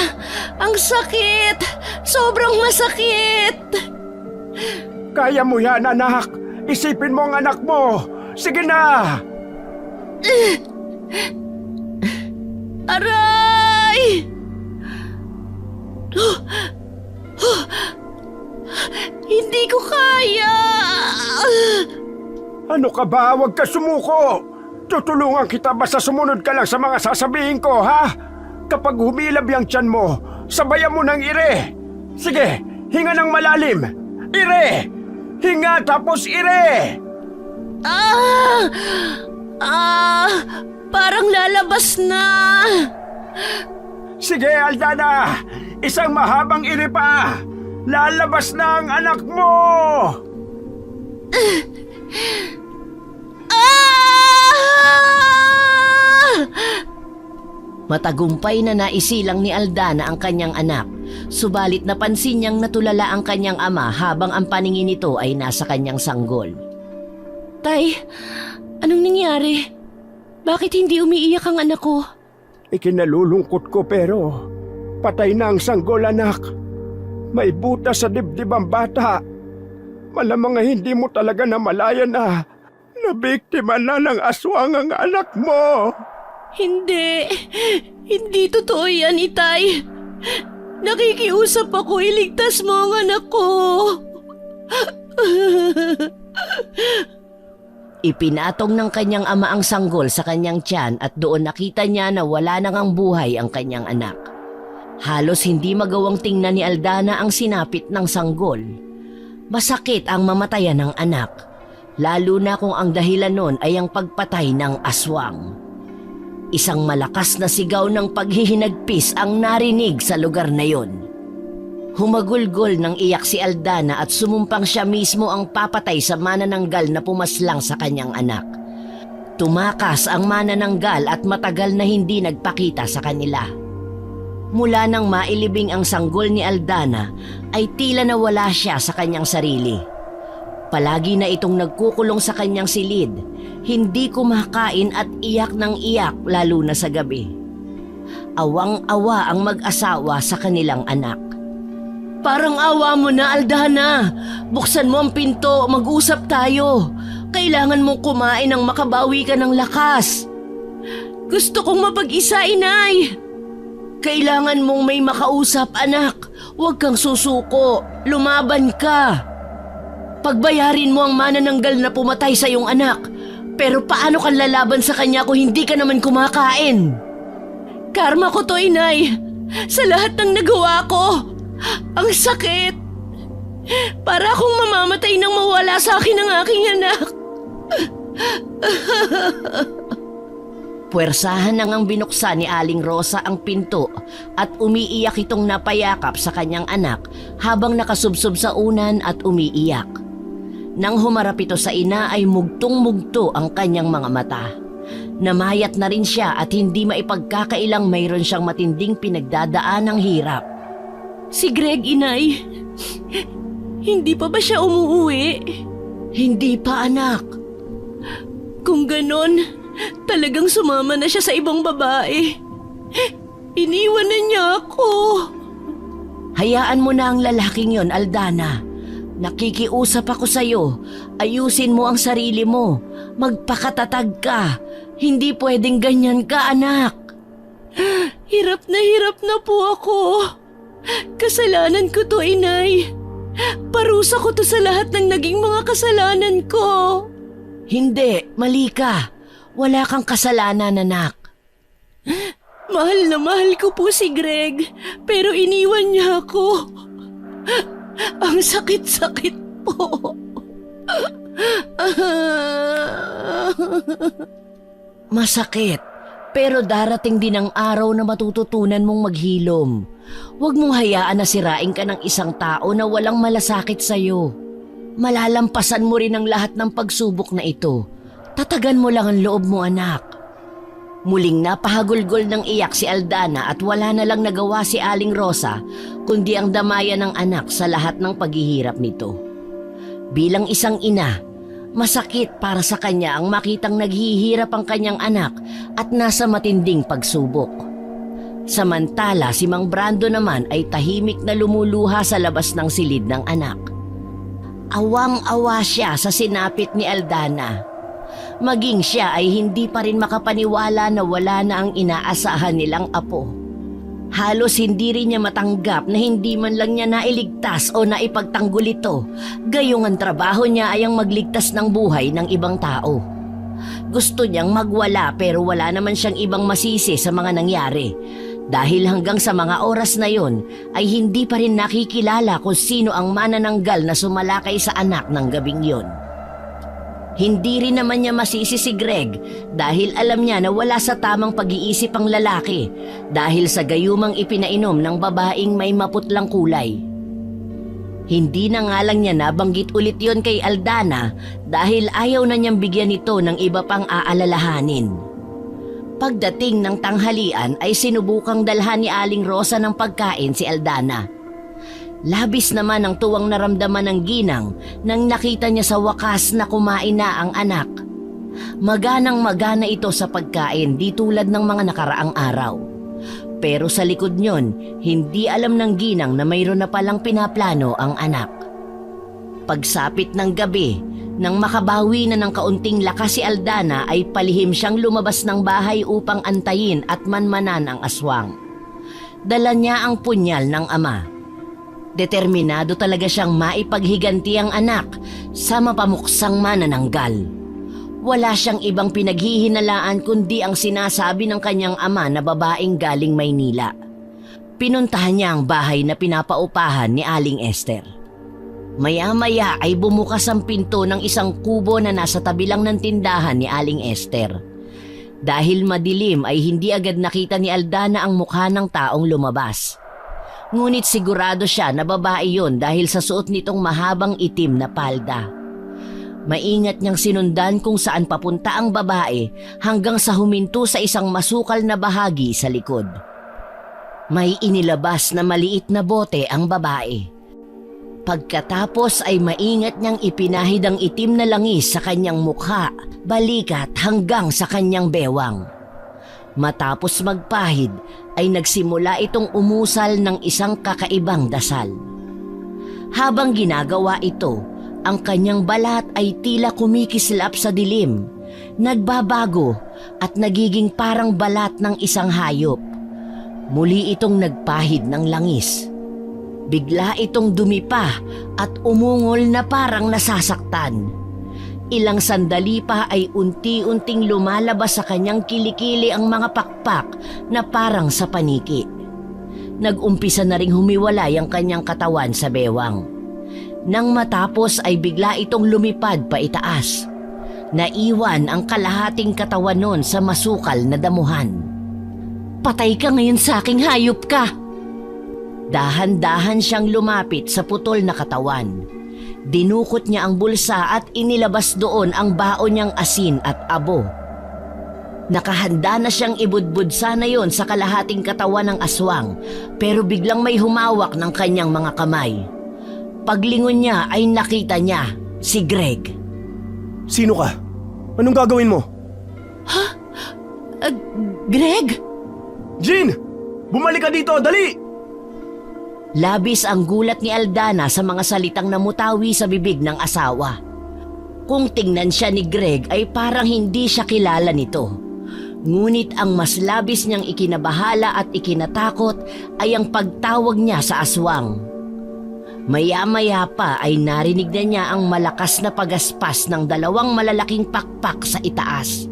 Ang sakit! Sobrang masakit! Kaya mo yan, anak! Isipin mo ang anak mo! Sige na! Aray! Hindi ko kaya! Ano ka ba? Huwag ka sumuko! Tutulungan kita basta sumunod ka lang sa mga sasabihin ko, ha? Kapag humilab yung tiyan mo, sabayan mo ng ire! Sige, hinga ng malalim! Ire! Hinga tapos ire! Parang lalabas na! Sige, Aldana! Isang mahabang ire pa! Lalabas na ang anak mo! Matagumpay na naisilang ni Aldana ang kanyang anak. Subalit napansin niyang natulala ang kanyang ama habang ang paningin nito ay nasa kanyang sanggol. Tay, anong nangyari? Bakit hindi umiiyak ang anak ko? Ikinalulungkot ko pero patay na ang sanggol, anak. May butas sa dibdib ang bata. Malamang hindi mo talaga namalayan na nabiktima na ng aswang ang anak mo. Hindi. Hindi totoo yan, Itay. Nakikiusap ako, iligtas mo ang anak ko. Ipinatong ng kanyang ama ang sanggol sa kanyang tiyan at doon nakita niya na wala nang ang buhay ang kanyang anak. Halos hindi magawang tingnan ni Aldana ang sinapit ng sanggol. Masakit ang mamatayan ng anak, lalo na kung ang dahilan nun ay ang pagpatay ng aswang. Isang malakas na sigaw ng paghihinagpis ang narinig sa lugar na yon. Humagulgol ng iyak si Aldana at sumumpang siya mismo ang papatay sa manananggal na pumaslang sa kanyang anak. Tumakas ang manananggal at matagal na hindi nagpakita sa kanila. Mula nang mailibing ang sanggol ni Aldana ay tila nawala siya sa kanyang sarili. Palagi na itong nagkukulong sa kanyang silid, hindi kumakain at iyak ng iyak lalo na sa gabi. Awang-awa ang mag-asawa sa kanilang anak. Parang awa mo na, Aldana. Buksan mo ang pinto, mag-usap tayo. Kailangan mong kumain ng makabawi ka ng lakas. Gusto kong mapag-isa, inay. Kailangan mong may makausap, anak. Huwag kang susuko. Lumaban ka. Pagbayarin mo ang manananggal na pumatay sa iyong anak. Pero paano kang lalaban sa kanya kung hindi ka naman kumakain? Karma ko to, inay. Sa lahat ng nagawa ko. Ang sakit. Para akong mamamatay nang mawala sa akin ang aking anak. Puwersahan nang ang binuksan ni Aling Rosa ang pinto at umiiyak itong napayakap sa kanyang anak habang nakasubsob sa unan at umiiyak. Nang humarap ito sa ina ay mugtong-mugto ang kanyang mga mata. Namayat na rin siya at hindi maipagkakailang mayroon siyang matinding pinagdadaan ng hirap. Si Greg, inay. Hindi pa ba siya umuwi? Hindi pa, anak. Kung ganon, talagang sumama na siya sa ibang babae. Iniwan na niya ako. Hayaan mo na ang lalaking yon, Aldana. Nakikiusap ako sa'yo. Ayusin mo ang sarili mo. Magpakatatag ka. Hindi pwedeng ganyan ka, anak. Hirap na po ako. Kasalanan ko to, inay. Parusa ko to sa lahat ng naging mga kasalanan ko. Hindi, mali ka. Wala kang kasalanan, anak. Mahal na mahal ko po si Greg, pero iniwan niya ako. Ang sakit-sakit po. Masakit, pero darating din ang araw na matututunan mong maghilom. Huwag mong hayaan na sirain ka ng isang tao na walang malasakit sa'yo. Malalampasan mo rin ang lahat ng pagsubok na ito. Tatagan mo lang ang loob mo, anak. Muling napahagulgol ng iyak si Aldana at wala na lang nagawa si Aling Rosa kundi ang damayan ng anak sa lahat ng paghihirap nito. Bilang isang ina, masakit para sa kanya ang makitang naghihirap ang kanyang anak at nasa matinding pagsubok. Samantala si Mang Brando naman ay tahimik na lumuluha sa labas ng silid ng anak. Awang-awa siya sa sinapit ni Aldana. Maging siya ay hindi pa rin makapaniwala na wala na ang inaasahan nilang apo. Halos hindi rin niya matanggap na hindi man lang niya nailigtas o naipagtanggol ito. Gayong ang trabaho niya ay ang magligtas ng buhay ng ibang tao. Gusto niyang magwala pero wala naman siyang ibang masisi sa mga nangyari. Dahil hanggang sa mga oras na yon ay hindi pa rin nakikilala kung sino ang manananggal na sumalakay sa anak ng gabing yon. Hindi rin naman niya masisi si Greg dahil alam niya na wala sa tamang pag-iisip ang lalaki dahil sa gayumang ipinainom ng babaeng may maputlang kulay. Hindi na nga lang niya nabanggit ulit yon kay Aldana dahil ayaw na niyang bigyan ito ng iba pang aalalahanin. Pagdating ng tanghalian ay sinubukang dalhan ni Aling Rosa ng pagkain si Aldana. Labis naman ang tuwang naramdaman ng ginang nang nakita niya sa wakas na kumain na ang anak. Maganang-magana ito sa pagkain di tulad ng mga nakaraang araw. Pero sa likod niyon, hindi alam ng ginang na mayroon na palang pinaplano ang anak. Pagsapit ng gabi, nang makabawi na ng kaunting lakas si Aldana ay palihim siyang lumabas ng bahay upang antayin at manmanan ang aswang. Dala niya ang punyal ng ama. Determinado talaga siyang maipaghiganti ang anak sa mapamuksang manananggal. Wala siyang ibang pinaghihinalaan kundi ang sinasabi ng kanyang ama na babaeng galing Maynila. Pinuntahan niya ang bahay na pinapaupahan ni Aling Esther. Maya-maya ay bumukas ang pinto ng isang kubo na nasa tabi lang ng tindahan ni Aling Esther. Dahil madilim ay hindi agad nakita ni Aldana ang mukha ng taong lumabas. Ngunit sigurado siya na babae yon dahil sa suot nitong mahabang itim na palda. Maingat niyang sinundan kung saan papunta ang babae hanggang sa huminto sa isang masukal na bahagi sa likod. May inilabas na maliit na bote ang babae. Pagkatapos ay maingat niyang ipinahid ang itim na langis sa kanyang mukha, balikat hanggang sa kanyang bewang. Matapos magpahid ay nagsimula itong umusal ng isang kakaibang dasal. Habang ginagawa ito, ang kanyang balat ay tila kumikislap sa dilim, nagbabago at nagiging parang balat ng isang hayop. Muli itong nagpahid ng langis. Bigla itong dumipa at umungol na parang nasasaktan. Ilang sandali pa ay unti-unting lumalabas sa kanyang kilikili ang mga pakpak na parang sa paniki. Nag-umpisa na ring humiwalay ang kanyang katawan sa bewang. Nang matapos ay bigla itong lumipad pa itaas. Naiwan ang kalahating katawan nun sa masukal na damuhan. "Patay ka ngayon sa aking hayop ka!" Dahan-dahan siyang lumapit sa putol na katawan. Dinukot niya ang bulsa at inilabas doon ang baon niyang asin at abo. Nakahanda na siyang ibudbud sana yon sa kalahating katawan ng aswang pero biglang may humawak ng kanyang mga kamay. Paglingon niya ay nakita niya si Greg. Sino ka? Anong gagawin mo? Greg? Jean! Bumalik ka dito, dali! Labis ang gulat ni Aldana sa mga salitang namutawi sa bibig ng asawa. Kung tingnan siya ni Greg ay parang hindi siya kilala nito. Ngunit ang mas labis niyang ikinabahala at ikinatakot ay ang pagtawag niya sa aswang. Maya-maya pa ay narinig na niya ang malakas na pagaspas ng 2 malalaking pakpak sa itaas.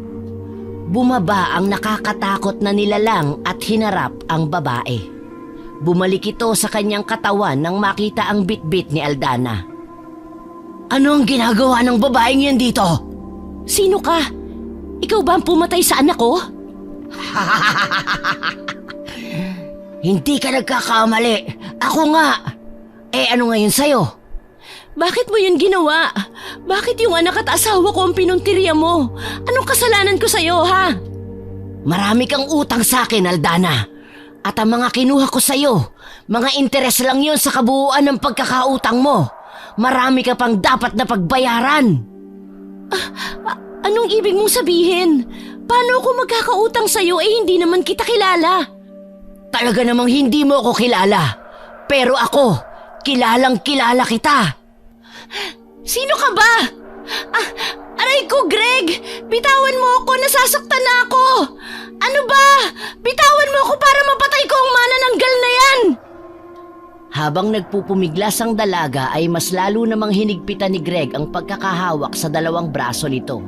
Bumaba ang nakakatakot na nilalang at hinarap ang babae. Bumalik ito sa kanyang katawan nang makita ang bitbit ni Aldana. Ano ang ginagawa ng babaeng yan dito? Sino ka? Ikaw ba ang pumatay sa anak ko? Hindi ka nagkakamali. Ako nga. Ano ngayon sa'yo? Bakit mo yun ginawa? Bakit yung anak at asawa ko ang pinuntirya mo? Anong kasalanan ko sa'yo, ha? Marami kang utang sa akin, Aldana. At ang mga kinuha ko sa'yo, mga interes lang yun sa kabuuan ng pagkakautang mo. Marami ka pang dapat na pagbayaran. Anong ibig mong sabihin? Paano ako magkakautang sa'yo hindi naman kita kilala? Talaga namang hindi mo ako kilala. Pero ako, kilalang kilala kita. Sino ka ba? Aray ko, Greg! Bitawan mo ako, nasasaktan na ako! Ano ba? Bitawan mo ako para mapatay ko ang manananggal na yan! Habang nagpupumiglas ang dalaga ay mas lalo namang hinigpitan ni Greg ang pagkakahawak sa 2 braso nito.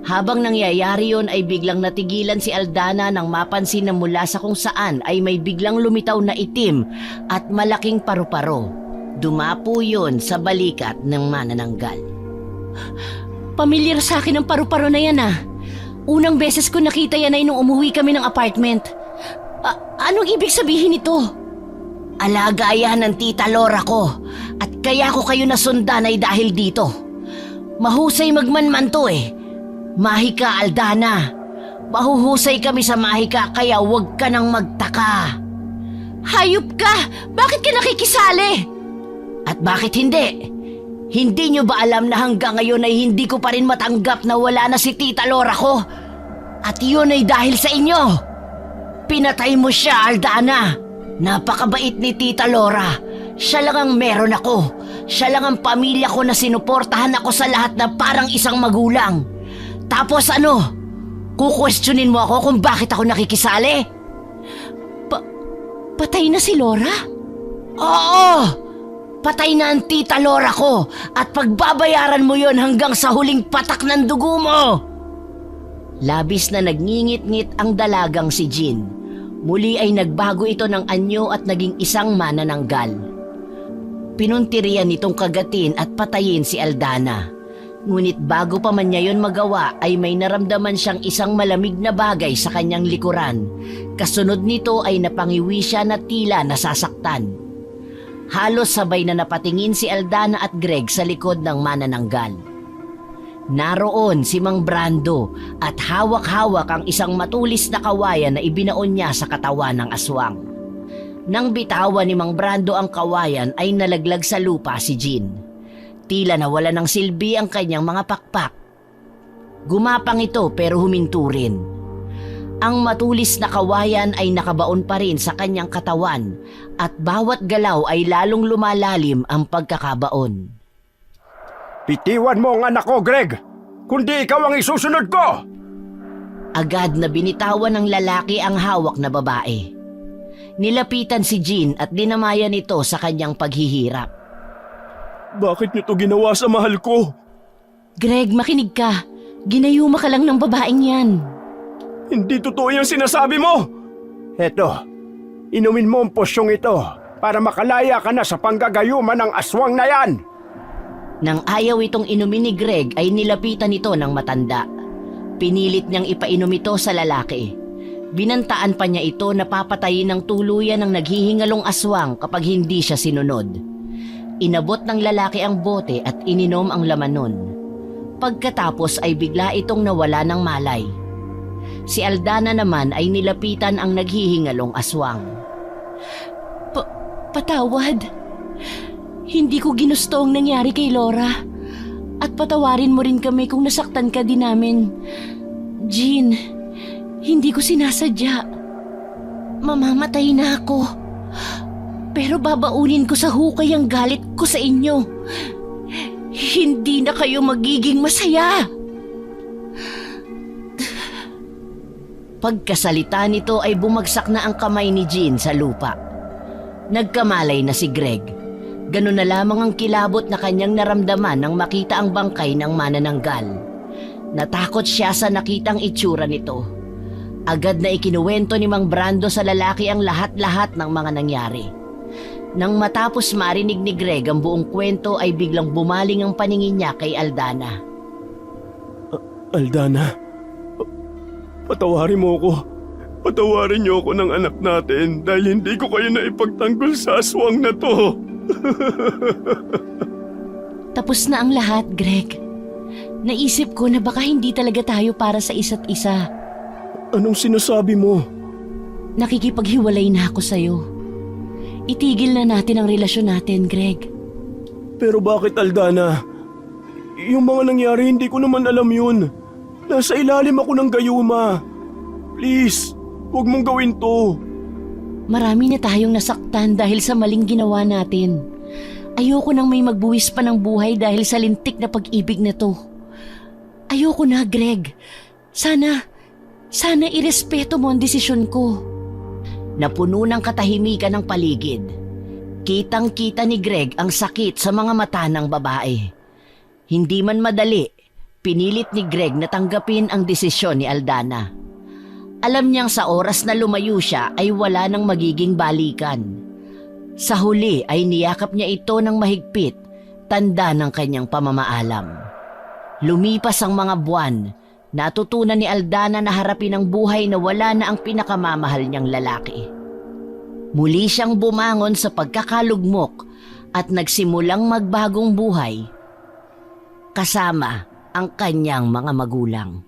Habang nangyayari yon ay biglang natigilan si Aldana nang mapansin na mula sa kung saan ay may biglang lumitaw na itim at malaking paru-paro. Dumapo yon sa balikat ng manananggal. Pamilyar sa akin ang paru-paro na yan Unang beses ko nakita yan ay nung umuwi kami ng apartment. Anong ibig sabihin nito? Alaga yan ng tita Lora ko at kaya ko kayo nasundan ay dahil dito. Mahusay magmanman to Mahika, Aldana. Mahuhusay kami sa mahika kaya huwag ka nang magtaka. Hayop ka! Bakit ka nakikisali? At bakit hindi? Hindi nyo ba alam na hanggang ngayon ay hindi ko pa rin matanggap na wala na si tita Lora ko? At yun ay dahil sa inyo. Pinatay mo siya, Aldana. Napakabait ni tita Lora. Siya lang ang meron ako. Siya lang ang pamilya ko na sinuportahan ako sa lahat na parang isang magulang. Tapos ano? Kukwestiyonin mo ako kung bakit ako nakikisali? Patay na si Lora? Oo! Patay na ang tita Lora ko at pagbabayaran mo yon hanggang sa huling patak ng dugo mo! Labis na nagngingit-ngit ang dalagang si Jean. Muli ay nagbago ito ng anyo at naging isang manananggal. Pinuntirian nitong kagatin at patayin si Aldana. Ngunit bago pa man niya yon magawa ay may naramdaman siyang isang malamig na bagay sa kanyang likuran. Kasunod nito ay napangiwi siya na tila nasasaktan. Halos sabay na napatingin si Aldana at Greg sa likod ng manananggal. Naroon si Mang Brando at hawak-hawak ang isang matulis na kawayan na ibinaon niya sa katawan ng aswang. Nang bitawan ni Mang Brando ang kawayan ay nalaglag sa lupa si Jean. Tila nawala ng silbi ang kanyang mga pakpak. Gumapang ito pero huminto rin. Ang matulis na kawayan ay nakabaon pa rin sa kanyang katawan at bawat galaw ay lalong lumalalim ang pagkakabaon. Bitiwan mo ang anak ko, Greg! Kundi ikaw ang isusunod ko! Agad na binitawan ng lalaki ang hawak na babae. Nilapitan si Jean at dinamayan ito sa kanyang paghihirap. Bakit niyo to ginawa sa mahal ko? Greg, makinig ka. Ginayuma ka lang ng babaeng yan. Hindi totoo yung sinasabi mo! Eto, inumin mo ang posyong ito para makalaya ka na sa panggagayuman ng aswang na yan! Nang ayaw itong inumin ni Greg ay nilapitan ito ng matanda. Pinilit niyang ipainom ito sa lalaki. Binantaan pa niya ito na papatayin ng tuluyan ng naghihingalong aswang kapag hindi siya sinunod. Inabot ng lalaki ang bote at ininom ang laman nun. Pagkatapos ay bigla itong nawala ng malay. Si Aldana naman ay nilapitan ang naghihingalong aswang. Patawad. Hindi ko ginusto ang nangyari kay Lora. At patawarin mo rin kami kung nasaktan ka din namin. Jean, hindi ko sinasadya. Mamamatay na ako. Pero babaunin ko sa hukay ang galit ko sa inyo. Hindi na kayo magiging masaya. Pagkasalita nito ay bumagsak na ang kamay ni Jean sa lupa. Nagkamalay na si Greg. Ganun na lamang ang kilabot na kanyang naramdaman nang makita ang bangkay ng manananggal. Natakot siya sa nakitang itsura nito. Agad na ikinuwento ni Mang Brando sa lalaki ang lahat-lahat ng mga nangyari. Nang matapos marinig ni Greg ang buong kwento ay biglang bumaling ang paningin niya kay Aldana. Aldana, patawarin mo ko. Patawarin niyo ako ng anak natin dahil hindi ko kayo naipagtanggol sa aswang na to. Tapos na ang lahat, Greg. Naisip ko na baka hindi talaga tayo para sa isa't isa. Anong sinasabi mo? Nakikipaghiwalay na ako sa'yo. Itigil na natin ang relasyon natin, Greg. Pero bakit, Aldana? Yung mga nangyari, hindi ko naman alam yun. Nasa ilalim ako ng gayuma. Please, huwag mong gawin to. Marami na tayong nasaktan dahil sa maling ginawa natin. Ayoko nang may magbuwis pa ng buhay dahil sa lintik na pag-ibig na to. Ayoko na, Greg. Sana irespeto mo ang desisyon ko. Napuno ng katahimikan ng paligid. Kitang-kita ni Greg ang sakit sa mga mata ng babae. Hindi man madali, pinilit ni Greg na tanggapin ang desisyon ni Aldana. Alam niyang sa oras na lumayo siya ay wala nang magiging balikan. Sa huli ay niyakap niya ito ng mahigpit, tanda ng kanyang pamamaalam. Lumipas ang mga buwan, natutunan ni Aldana na harapin ang buhay na wala na ang pinakamamahal niyang lalaki. Muli siyang bumangon sa pagkakalugmok at nagsimulang magbagong buhay kasama ang kanyang mga magulang.